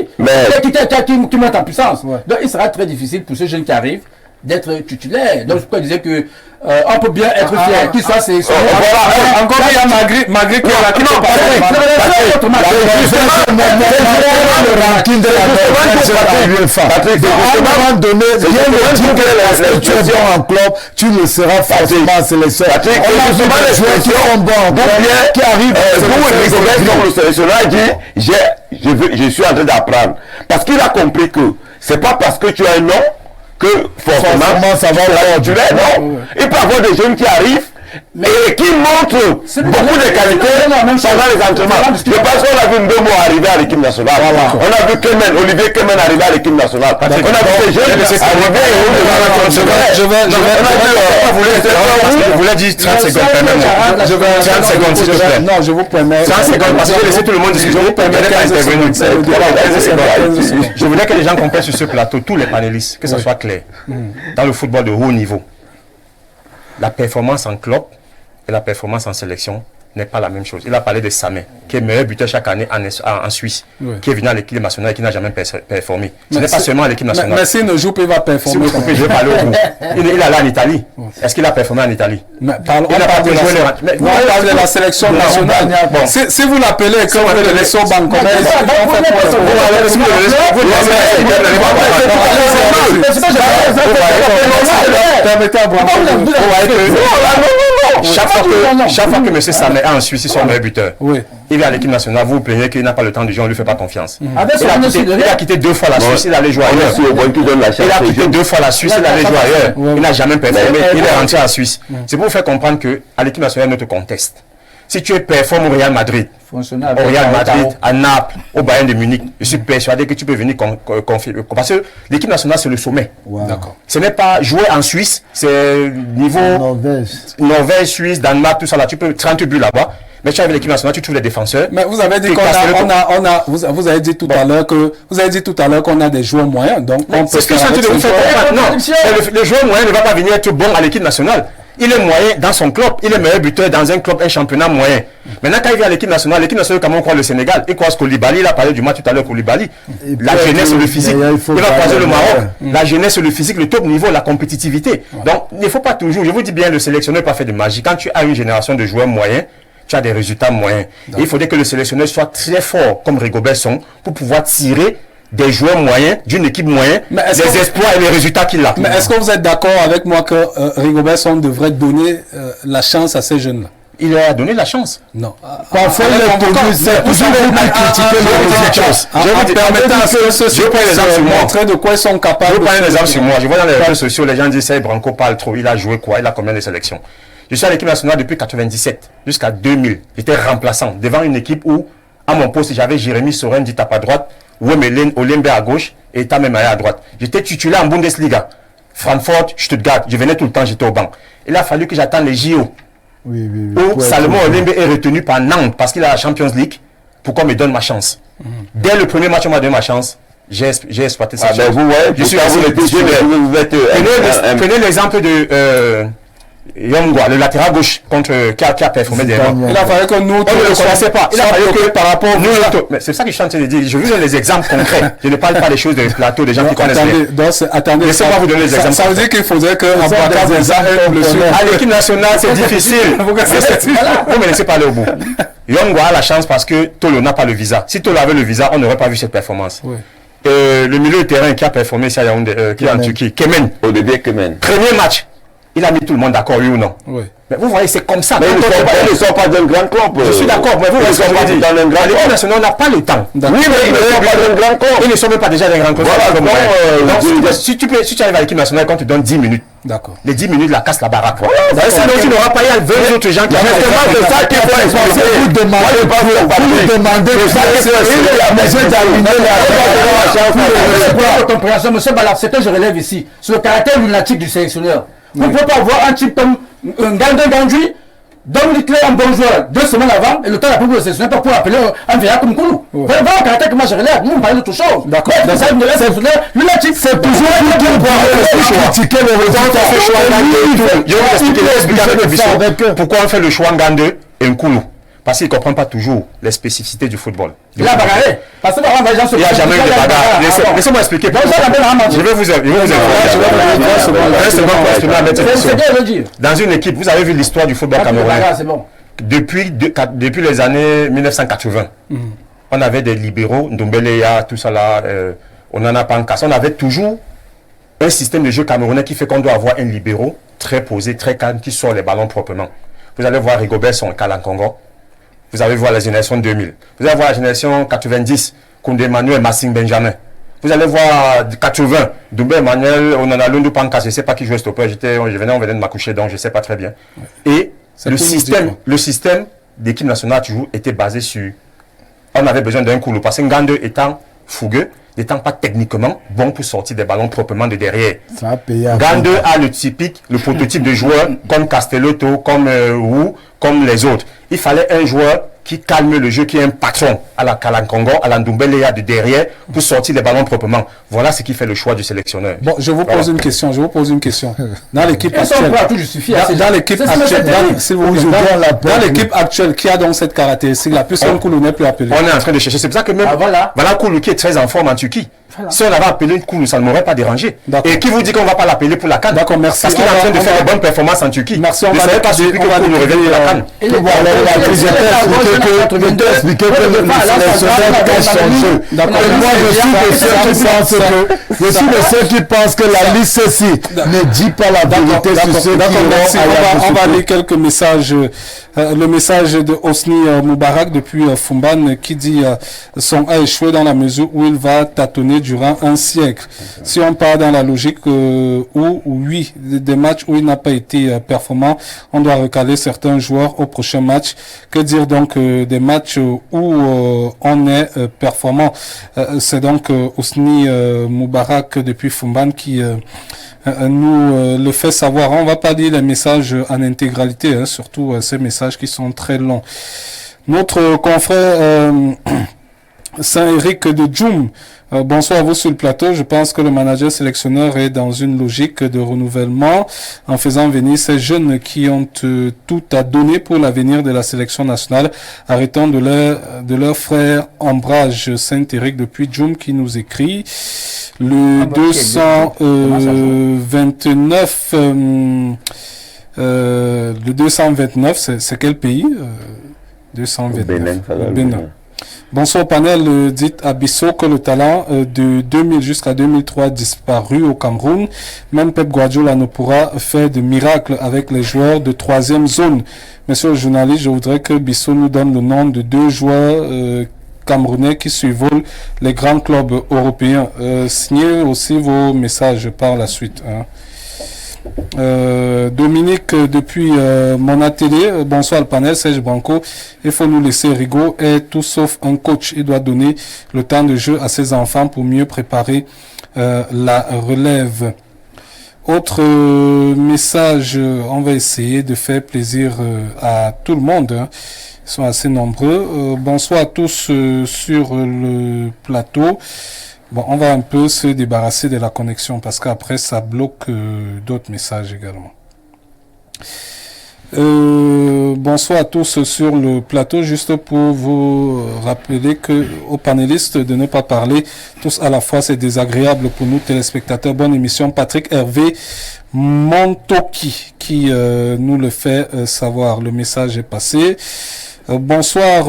Qui monte en puissance. Donc il sera très difficile pour ces jeunes qui arrivent d'être titulaires. Donc je disais que on peut bien être fier qu'il soit sélectionné. Encore il y a malgré qu'il y a qui n'ont pas Patrick, à un moment donné, bien le dire que tu es bon en club, tu le seras forcément en sélection. Patrick, les joueurs qui sont bons, qui arrivent, comme le sélectionneur dit, je suis en train d'apprendre. Parce qu'il a compris que c'est pas parce que tu as un nom que forcément ça va titulaire. Non, il peut y avoir des jeunes qui arrivent et qui montrent beaucoup de qualités pendant les entraînements. Je pense qu'on a vu Mbemo arriver à l'équipe nationale. On a vu Olivier Kemen arriver à l'équipe nationale. On a vu des jeunes arriver Je voulais dire 30 secondes quand même. 30 secondes s'il te plaît. Non, je vous permets. 30 secondes parce que j'ai laissé tout le monde discuter. Je vous permets d'intervenir. Je voulais que les gens comprennent sur ce plateau, tous les panélistes, que ce soit clair. Dans le football de haut niveau, la performance en club et la performance en sélection n'est pas la même chose. Il a parlé de Samé, qui est meilleur buteur chaque année en Suisse, qui est venu à l'équipe nationale et qui n'a jamais performé. Ce n'est pas seulement à l'équipe nationale. Mais s'il ne joue pas, il va performer. Si vous coupez, je vais parler au bout. Il est allé en Italie. Est-ce qu'il a performé en Italie? On parle de la sélection nationale. Si vous l'appelez comme vous le laissez au banc, chaque fois que M. Samé est en Suisse, ils sont meilleurs buteurs. Il est à l'équipe nationale, vous vous plaignez qu'il n'a pas le temps de jouer, on ne lui fait pas confiance. Il a quitté 2 fois la Suisse, il allait jouer ailleurs. Il a quitté 2 fois la Suisse, il allait jouer ailleurs. Il n'a jamais performé, il est rentré en Suisse. C'est pour vous faire comprendre qu'à l'équipe nationale, notre conteste. Si tu es performant au Real Madrid, à Naples, au Bayern de Munich, je suis persuadé que tu peux venir confirmer. Parce que l'équipe nationale, c'est le sommet. Ce n'est pas jouer en Suisse, c'est niveau Norvège, Suisse, Danemark, tout ça là. Tu peux 30 buts là-bas. Mais tu arrives à l'équipe nationale, tu trouves les défenseurs. Mais vous avez dit vous avez dit tout à l'heure qu'on a des joueurs moyens. Donc on peut faire non, le joueur moyen ne va pas venir être bon à l'équipe nationale. Il est moyen dans son club, il est meilleur buteur dans un club, un championnat moyen. Maintenant, quand il vient à l'équipe nationale, comment on croit le Sénégal? Il croit Koulibaly, il a parlé du match tout à l'heure, Koulibaly. La jeunesse et le physique. Il va croiser le Maroc. La jeunesse et le physique, le top niveau, la compétitivité. Donc, il ne faut pas toujours, je vous dis bien, le sélectionneur n'a pas fait de magie. Quand tu as une génération de joueurs moyens, tu as des résultats moyens. Il faudrait que le sélectionneur soit très fort, comme Rigobert Song, pour pouvoir tirer des joueurs moyens, d'une équipe moyenne, les espoirs et les résultats qu'il a. Mais est-ce que vous êtes d'accord avec moi que Rigobert Song devrait donner la chance à ces jeunes-là? Il leur a donné la chance. Non. Parfois, il est connu, c'est toujours critiquer les chances. Je vais vous permettre de montrer de quoi ils sont capables. Je vais prendre un exemple sur moi. Je vois dans les réseaux sociaux, les gens disent que Branco parle trop. Il a joué quoi? Il a combien de sélections? Je suis à l'équipe nationale depuis 97 jusqu'à 2000. J'étais remplaçant devant une équipe où, à mon poste, j'avais Jérémy Soren dit à droite, Wemelen Olembe à gauche et Tamemaya à droite. J'étais titulaire en Bundesliga. Francfort, Stuttgart. Je venais tout le temps, j'étais au banc. Il a fallu que j'attende les JO. Où Salomon Olembe est retenu par Nantes parce qu'il a la Champions League pour qu'on me donne ma chance. Dès le premier match, on m'a donné ma chance. J'ai exploité cette chance. Je suis Prenez l'exemple de Yongwa, le latéral gauche qui a performé derrière. Il a fallu que nous, on ne le connaissait pas. Il a fallu que par rapport à nous, mais c'est ça que je suis en train de dire. Je vous donne les exemples concrets. Je ne parle pas des choses de plateau, des gens qui connaissent rien. Attendez, laissez-moi vous donner les exemples. Ça veut dire qu'il faudrait que à l'équipe nationale, c'est difficile. Vous me laissez parler au bout. Yongwa a la chance parce que Tolo n'a pas le visa. Si Tolo avait le visa, on n'aurait pas vu cette performance. Le milieu de terrain qui a performé ici à Yaoundé, qui est en Turquie, Kemen. Olivier Kemen. Premier match. Il a mis tout le monde d'accord, oui ou non? Oui. Mais vous voyez, c'est comme ça. Mais ils ne sont pas d'un grand club. Je suis d'accord, mais vous voyez ce que je veux dire. L'équipe nationale n'a pas le temps. Oui, mais ils ne sont pas d'un grand club. Ils ne sont même pas déjà d'un grand club. Voilà, donc, si tu arrives à l'équipe nationale, quand tu donnes 10 minutes, d'accord. Les 10 minutes, la casse la baraque. Sinon, tu n'auras pas, il y a 20 autres gens qui ont c'est ça qu'il faut expliquer. Vous demandez la maison d'arriver. Monsieur Balaf, c'est que je relève ici. Sur le caractère lunatique du sélectionneur. Vous ne pouvez pas avoir un type comme un Gandé Gandui, Dominique Lé, un bon joueur, 2 semaines avant, et le temps d'après pour le sélectionner, pas pour appeler un vieillard comme Koulou. Vous voyez le caractère que moi je relève. Nous, on parle d'autre chose. D'accord. Dans ça, le sélectionneur lunatique, c'est toujours critiquer le résultat. Je vais vous expliquer pourquoi on fait le choix en Gandé et un Koulou. Parce qu'ils ne comprennent pas toujours les spécificités du football. Il a bagarré. Parce que il n'y a jamais eu de bagarre. Laissez-moi expliquer. Je vais vous expliquer. Dans une équipe, vous avez vu l'histoire du football camerounais. Depuis les années 1980, on avait des libéraux, Ndombeleya, tout ça là, on en a pas en casse. On avait toujours un système de jeu camerounais qui fait qu'on doit avoir un libéraux très posé, très calme, qui sort les ballons proprement. Vous allez voir Rigobert Song, Kalankongo. Vous allez voir la génération 2000. Vous allez voir la génération 90, Koundé Manuel, Massing Benjamin. Vous allez voir 80, Doumbé Emmanuel, on en a Lundu Pankas, je ne sais pas qui jouait stopper, on venait de m'accoucher, donc je ne sais pas très bien. Et le système d'équipe nationale toujours était basé sur... On avait besoin d'un Koulou, parce que Ngande étant fougueux, n'étant pas techniquement bon pour sortir des ballons proprement de derrière. Ngande a le prototype de joueur comme Castellotto, comme Wu, comme les autres. Il fallait un joueur qui calme le jeu, qui est un patron à la Kalankongo, à la Ndombeleya de derrière pour sortir les ballons proprement. Voilà ce qui fait le choix du sélectionneur. Bon, je vous pose une question. Dans l'équipe actuelle, dans l'équipe actuelle, qui a donc cette caractéristique, la personne Koulou n'est plus appelée. On est en train de chercher. C'est pour ça que même voilà Koulou qui est très en forme en Turquie. Voilà. Si on avait appelé Koulou, ça ne m'aurait pas dérangé. Et qui vous dit qu'on ne va pas l'appeler pour la CAN? D'accord, merci. Parce qu'il est en train de faire de bonnes performances en Turquie. Merci, on va pas suffire que Koulou revienne pour la CAN. Expliquer que le sélectionneur cache son jeu. Moi, je suis de ceux qui pensent que la liste ceci ne dit pas la vérité sur ceux qui on va lire quelques messages. Le message de Osni Moubarak depuis Fumban qui dit son a échoué dans la mesure où il va tâtonner durant un siècle. Si on part dans la logique où oui, des matchs où il n'a pas été performant, on doit recaler certains joueurs au prochain match. Que dire donc des matchs où on est performant? C'est donc Osni Moubarak depuis Fumban qui nous le fait savoir. On va pas dire les messages en intégralité, surtout ces messages qui sont très longs. Notre confrère Saint-Éric de Djoum, bonsoir à vous sur le plateau. Je pense que le manager sélectionneur est dans une logique de renouvellement en faisant venir ces jeunes qui ont tout à donner pour l'avenir de la sélection nationale. Arrêtons de leur frère Ombrage. Saint-Éric depuis Djoum qui nous écrit. Le 229, le 229, c'est quel pays? 229. Bénin. Bonsoir panel, dites à Bissot que le talent de 2000 jusqu'à 2003 disparu au Cameroun. Même Pep Guardiola ne pourra faire de miracles avec les joueurs de troisième zone. Monsieur le journaliste, je voudrais que Bissot nous donne le nom de 2 joueurs camerounais qui survolent les grands clubs européens. Signez aussi vos messages par la suite. Hein. Dominique depuis Monatélé, bonsoir le panel, Serge Branco. Il faut nous laisser Rigaud est tout sauf un coach. Il doit donner le temps de jeu à ses enfants pour mieux préparer la relève. Autre message, on va essayer de faire plaisir à tout le monde. Hein. Ils sont assez nombreux. Bonsoir à tous sur le plateau. Bon, on va un peu se débarrasser de la connexion parce qu'après ça bloque d'autres messages également. Bonsoir à tous sur le plateau, juste pour vous rappeler que aux panélistes de ne pas parler tous à la fois, c'est désagréable pour nous téléspectateurs. Bonne émission. Patrick Hervé Montoki qui nous le fait savoir. Le message est passé. Bonsoir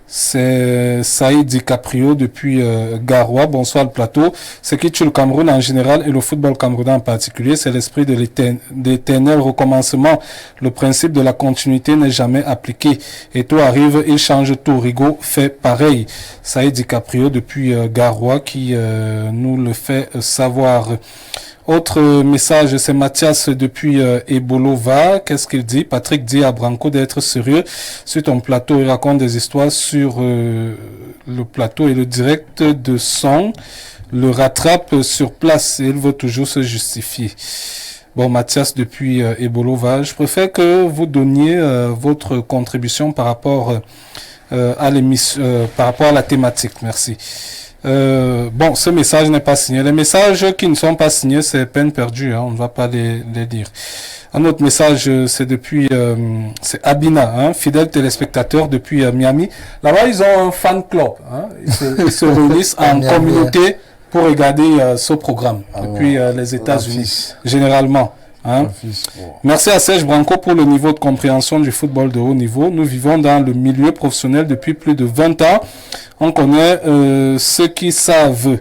c'est Saïd DiCaprio depuis Garoua. Bonsoir le plateau. Ce qui tue le Cameroun en général et le football camerounais en particulier, c'est l'esprit de l'éternel recommencement. Le principe de la continuité n'est jamais appliqué. Et tout arrive, il change tout. Rigaud fait pareil. Saïd DiCaprio depuis Garoua qui nous le fait savoir. Autre message, c'est Mathias depuis Ebolova. Qu'est-ce qu'il dit? Patrick dit à Branco d'être sérieux. Sur ton plateau, il raconte des histoires sur le plateau et le direct de son le rattrape sur place et il veut toujours se justifier. Bon, Mathias depuis Ebolova, je préfère que vous donniez votre contribution par rapport à l'émission, par rapport à la thématique. Merci. Bon, ce message n'est pas signé. Les messages qui ne sont pas signés, c'est peine perdue, hein, on ne va pas les dire. Un autre message, c'est depuis c'est Abina, hein, fidèle téléspectateur depuis Miami. Là-bas, ils ont un fan club. Hein, ils se réunissent en communauté pour regarder ce programme depuis les États-Unis, généralement. Hein. Merci à Serge Branco pour le niveau de compréhension du football de haut niveau. Nous vivons dans le milieu professionnel depuis plus de 20 ans. On connaît ceux qui savent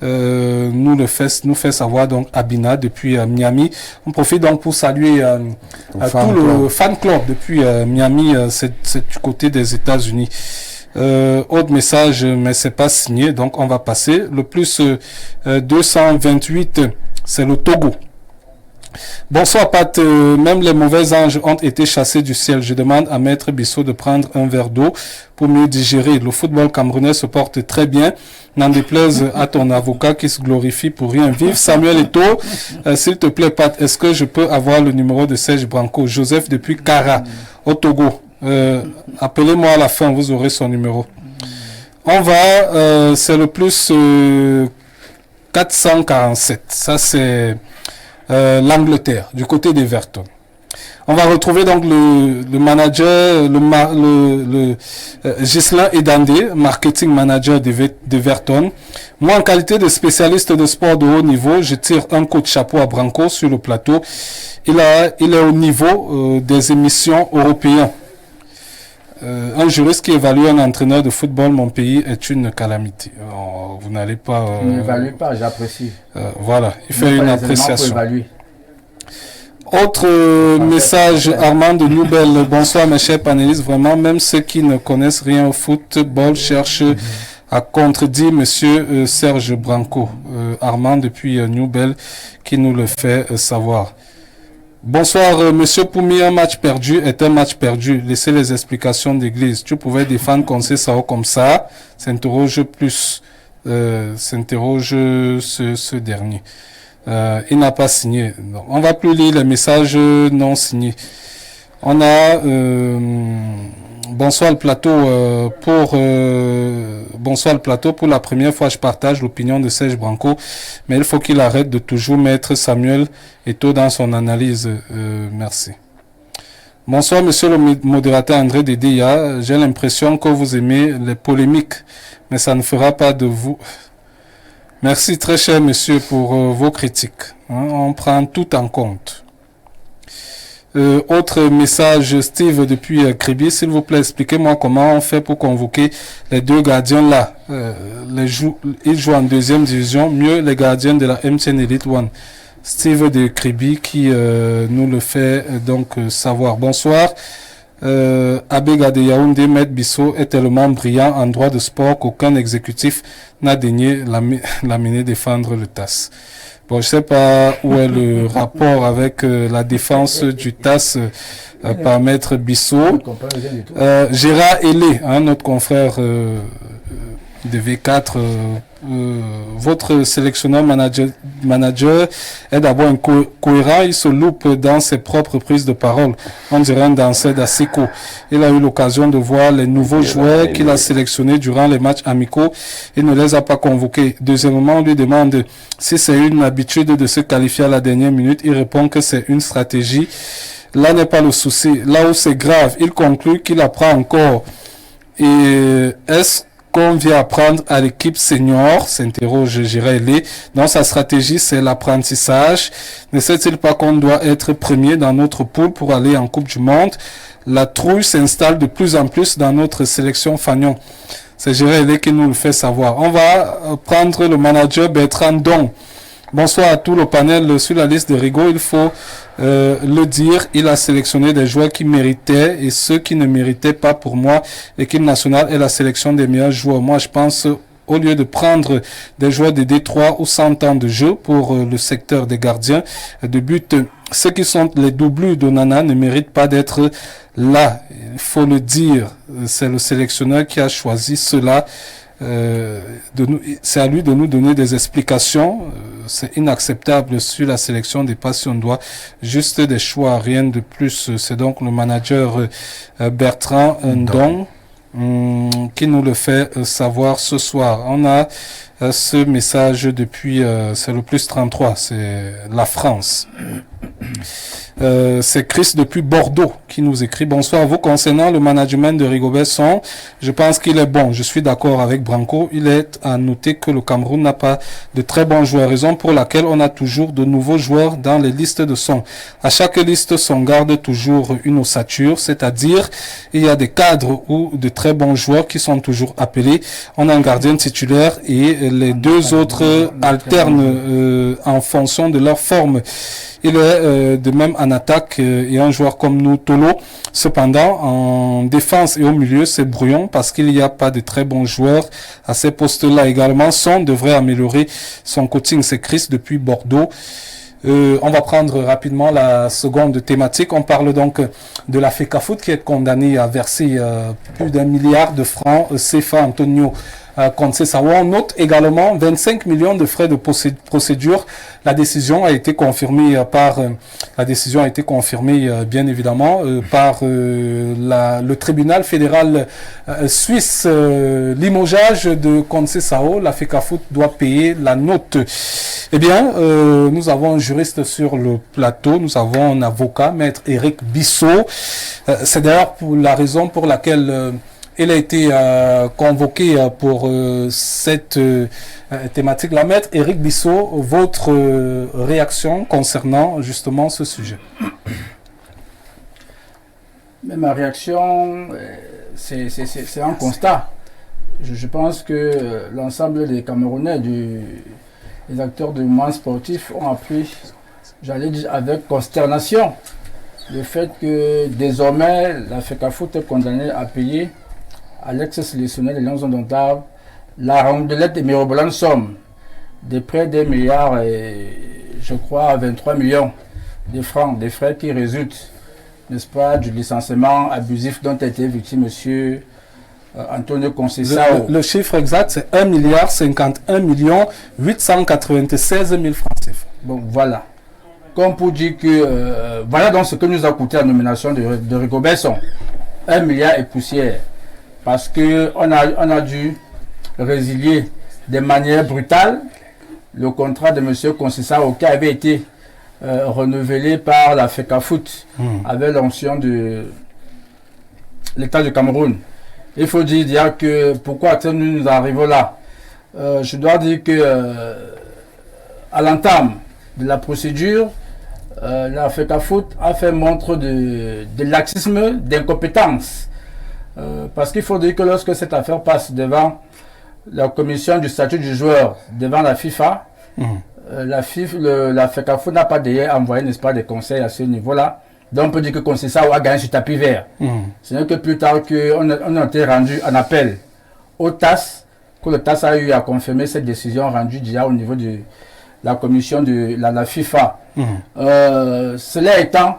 nous fait savoir donc Abina depuis Miami. On profite donc pour saluer tout le fan club depuis Miami, c'est du côté des États-Unis. Autre message, mais c'est pas signé, donc on va passer. Le plus 228, c'est le Togo. Bonsoir Pat, même les mauvais anges ont été chassés du ciel. Je demande à Maître Bissot de prendre un verre d'eau pour mieux digérer. Le football camerounais se porte très bien. N'en déplaise à ton avocat qui se glorifie pour rien vivre. Samuel Eto'o, s'il te plaît Pat, est-ce que je peux avoir le numéro de Serge Branco? Joseph depuis Kara, au Togo. Appelez-moi à la fin, vous aurez son numéro. On va, c'est le plus 447. Ça c'est l'Angleterre, du côté d'Everton. On va retrouver donc le manager, Ghislain Edandé, marketing manager d'Everton. Moi, en qualité de spécialiste de sport de haut niveau, je tire un coup de chapeau à Branco sur le plateau. Il est au niveau des émissions européennes. Un juriste qui évalue un entraîneur de football, mon pays, est une calamité. Vous n'allez pas... Je n'évalue pas, j'apprécie. Voilà, il fait une appréciation. Autre message, Armand de Nouvelle. Bonsoir mes chers panélistes. Vraiment, même ceux qui ne connaissent rien au football cherchent à contredire monsieur Serge Branco. Armand depuis Nouvelle qui nous le fait savoir. Bonsoir, monsieur Poumi, un match perdu est un match perdu. Laissez les explications d'église. Tu pouvais défendre Conseil Sao comme ça. S'interroge plus, s'interroge ce dernier. Il n'a pas signé. Donc, on va plus lire les messages non signés. On a bonsoir le plateau bonsoir le plateau. Pour la première fois, je partage l'opinion de Serge Branco, mais il faut qu'il arrête de toujours mettre Samuel Eto'o dans son analyse. Merci. Bonsoir, monsieur le modérateur André Dédéa. J'ai l'impression que vous aimez les polémiques, mais ça ne fera pas de vous. Merci très cher monsieur pour vos critiques. On prend tout en compte. Autre message, Steve depuis Kribi, s'il vous plaît, expliquez-moi comment on fait pour convoquer les deux gardiens là. Ils jouent en deuxième division, mieux les gardiens de la MTN Elite One. Steve de Kribi qui nous le fait savoir. Bonsoir. Abega de Yaoundé, Maître Bissot est tellement brillant en droit de sport qu'aucun exécutif n'a daigné l'amener défendre le TAS. Bon, je sais pas où est le rapport avec la défense du TAS par Maître Bissot. Gérard Hélé, notre confrère de V4, votre sélectionneur manager est d'abord cohérent, il se loupe dans ses propres prises de parole. On dirait un danseur d'Asiko. Il a eu l'occasion de voir les nouveaux joueurs qu'il a sélectionnés durant les matchs amicaux. Il ne les a pas convoqués. Deuxièmement, on lui demande si c'est une habitude de se qualifier à la dernière minute. Il répond que c'est une stratégie. Là n'est pas le souci. Là où c'est grave, il conclut qu'il apprend encore. Et est-ce qu'on vient apprendre à l'équipe senior, s'interroge Gérard. Dans sa stratégie, c'est l'apprentissage. Ne sait-il pas qu'on doit être premier dans notre poule pour aller en Coupe du Monde? La trouille s'installe de plus en plus dans notre sélection Fagnon. C'est Gérard qui nous le fait savoir. On va prendre le manager Bertrand Don. Bonsoir à tout le panel. Sur la liste de Rigaud, il faut le dire, il a sélectionné des joueurs qui méritaient et ceux qui ne méritaient pas. Pour moi, l'équipe nationale est la sélection des meilleurs joueurs. Moi, je pense, au lieu de prendre des joueurs de D3 ou 100 ans de jeu pour le secteur des gardiens de but, ceux qui sont les doublures d'Onana ne méritent pas d'être là. Il faut le dire, c'est le sélectionneur qui a choisi cela. C'est à lui de nous donner des explications. C'est inacceptable sur la sélection des passes. On doit juste des choix, rien de plus. C'est donc le manager Bertrand Ndong qui nous le fait savoir ce soir. On a ce message depuis, c'est le plus 33, c'est la France. C'est Chris depuis Bordeaux qui nous écrit. Bonsoir à vous. Concernant le management de Rigobert Song, je pense qu'il est bon. Je suis d'accord avec Branco. Il est à noter que le Cameroun n'a pas de très bons joueurs, raison pour laquelle on a toujours de nouveaux joueurs dans les listes de son. À chaque liste, son garde toujours une ossature, c'est-à-dire il y a des cadres ou de très bons joueurs qui sont toujours appelés. On a un gardien titulaire et les deux autres alternent en fonction de leur forme. Il est de même en attaque et un joueur comme nous, Tolo. Cependant, en défense et au milieu, c'est brouillon parce qu'il n'y a pas de très bons joueurs à ces postes-là également. Son devrait améliorer son coaching. C'est Chris depuis Bordeaux. On va prendre rapidement la seconde thématique. On parle donc de la FECAFOOT qui est condamnée à verser plus d'1 milliard de francs CFA Antonio Conceição. On note également 25 millions de frais de procédure. La décision a été confirmée bien évidemment par le tribunal fédéral suisse. Limogeage de Conceição, la FECAFOOT doit payer la note. Eh bien, nous avons un juriste sur le plateau, nous avons un avocat, maître Éric Bissot. C'est d'ailleurs pour la raison pour laquelle il a été convoqué pour cette thématique-là. Maître Éric Bissot, votre réaction concernant justement ce sujet? Mais ma réaction, c'est un constat. Je pense que l'ensemble des Camerounais, les acteurs du mouvement sportif ont appris, j'allais dire avec consternation, le fait que désormais la FECAFOOT est condamnée à payer à l'ex-sélectionneur des Lions indomptables la rondelette et mirobolante somme de près d'1 milliard et je crois 23 millions de francs, des frais qui résultent, n'est-ce pas, du licenciement abusif dont a été victime monsieur Antonio Conceição. Le chiffre exact, c'est 1 milliard 51 millions 896 000 francs CFA. Bon, voilà. Comme pour dire que, voilà donc ce que nous a coûté la nomination de Rigobert Song. 1 milliard et poussière. Parce qu'on a dû résilier de manière brutale le contrat de M. Conceição qui avait été renouvelé par la FECAFOOT avec l'onction de l'État du Cameroun. Il faut dire que pourquoi nous arrivons là. Je dois dire que à l'entame de la procédure, la FECAFOOT a fait montre de laxisme, d'incompétence. Parce qu'il faut dire que lorsque cette affaire passe devant la commission du statut du joueur, devant la FIFA, la FECAFOOT n'a pas d'ailleurs envoyé, n'est-ce pas, des conseils à ce niveau-là. Donc on peut dire que Conceição a gagné sur tapis vert. Ce n'est que plus tard qu'on a été rendu en appel au TAS, que le TAS a eu à confirmer cette décision rendue déjà au niveau de la commission de la FIFA. Cela étant,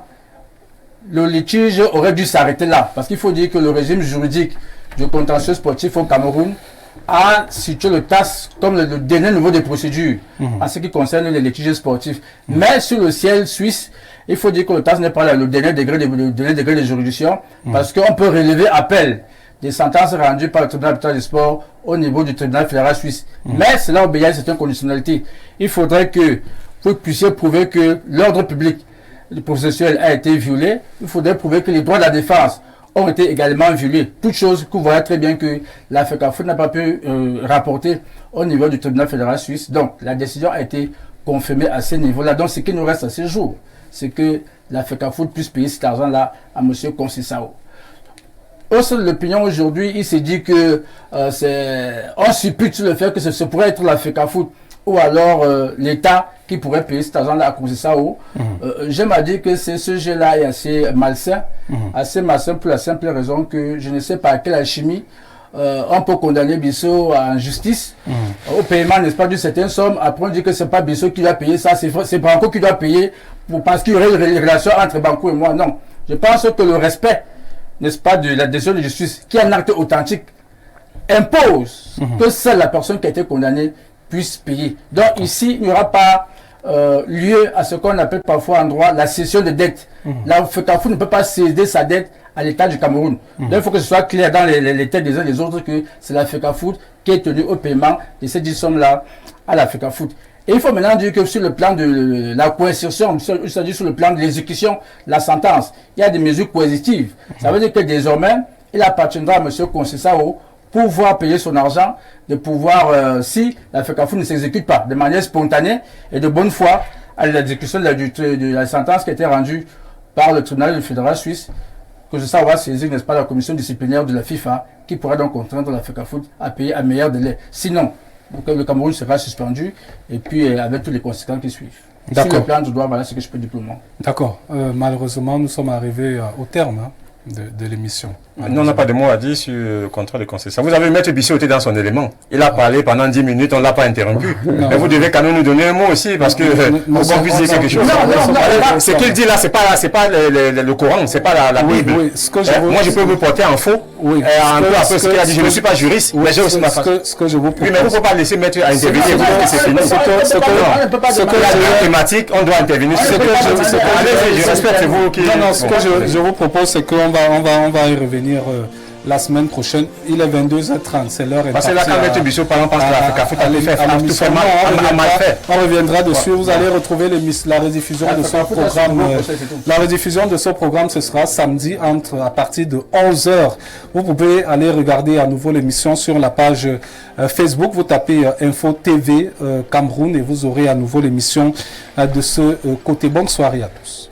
le litige aurait dû s'arrêter là, parce qu'il faut dire que le régime juridique du contentieux sportif au Cameroun a situé le TAS comme le dernier niveau des procédures en ce qui concerne les litiges sportifs. Mais sur le ciel suisse, il faut dire que le TAS n'est pas là, le dernier degré de juridiction, parce qu'on peut relever appel des sentences rendues par le tribunal arbitral du sport au niveau du tribunal fédéral suisse. Mais cela obéit à certaines conditionnalités. Il faudrait que vous puissiez prouver que l'ordre public professionnel a été violé. Il faudrait prouver que les droits de la défense ont été également violés. Toute chose que vous voyez très bien que la FECAFOOT n'a pas pu rapporter au niveau du tribunal fédéral suisse. Donc la décision a été confirmée à ce niveau-là. Donc ce qui nous reste à ce jour, c'est que la FECAFOOT puisse payer cet argent-là à M. Conceição. Au sein de l'opinion aujourd'hui, il s'est dit que on suppute sur le fait que ce pourrait être la FECAFOOT ou alors l'État qui pourrait payer cet argent-là à Conceição. J'aime à dire que ce jeu-là est assez malsain pour la simple raison que je ne sais pas à quelle alchimie on peut condamner Bissot en justice au paiement, n'est-ce pas, d'une certaine somme. Après on dit que c'est pas Bissot qui doit payer ça, c'est Branco qui doit payer parce qu'il y aurait une relation entre Branco et moi. Non, je pense que le respect, n'est-ce pas, de la décision de justice qui est un acte authentique impose que seule la personne qui a été condamnée puisse payer. Donc ici, il n'y aura pas lieu à ce qu'on appelle parfois en droit la cession de dette. La FECAFOOT ne peut pas céder sa dette à l'État du Cameroun. Donc il faut que ce soit clair dans les têtes des uns et des autres que c'est la FECAFOOT qui est tenue au paiement de ces 10 sommes-là à la FECAFOOT. Et il faut maintenant dire que sur le plan de la coercition, c'est-à-dire sur le plan de l'exécution de la sentence, il y a des mesures coercitives. Ça veut dire que désormais, il appartiendra à M. Conceição pour pouvoir payer son argent, de pouvoir, si la FECAFOOT ne s'exécute pas de manière spontanée et de bonne foi à l'exécution de la sentence qui a été rendue par le tribunal fédéral suisse, que ça va saisir, n'est-ce pas, la commission disciplinaire de la FIFA qui pourra donc contraindre la FECAFOOT à payer à meilleur délai. Sinon, le Cameroun sera suspendu et puis avec tous les conséquences qui suivent. Sur le plan du droit, voilà ce que je peux dire pour le moment. D'accord. Malheureusement, nous sommes arrivés au terme de l'émission. Nous, on n'a pas de mots à dire sur le contrôle des Conceição. Vous avez Maître Bissot était dans son élément. Il a parlé pendant 10 minutes, on ne l'a pas interrompu. Mais vous devez quand même nous donner un mot aussi, parce que pour qu'on puisse dire quelque chose. Ce qu'il dit là, c'est pas le Coran, c'est pas la Bible. Oui, moi, je peux vous porter en faux. Oui. Un peu après ce qu'il a dit. Je ne suis pas juriste, mais j'ai aussi ma façon. Ce que je vous propose. Oui, mais vous ne pouvez pas laisser Maître intervenir. C'est fini. Ce que la thématique, on doit intervenir. Je respecte vous qui. Non, ce que je vous propose, c'est qu'on va y revenir la semaine prochaine. Il est 22h30, c'est l'heure. Parce que là, quand Maître Bissot, par exemple, on reviendra dessus. Vous allez retrouver la rediffusion de ce programme. La rediffusion de ce programme, ce sera samedi à partir de 11h. Vous pouvez aller regarder à nouveau l'émission sur la page Facebook. Vous tapez Info TV Cameroun et vous aurez à nouveau l'émission de ce côté. Bonne soirée à tous.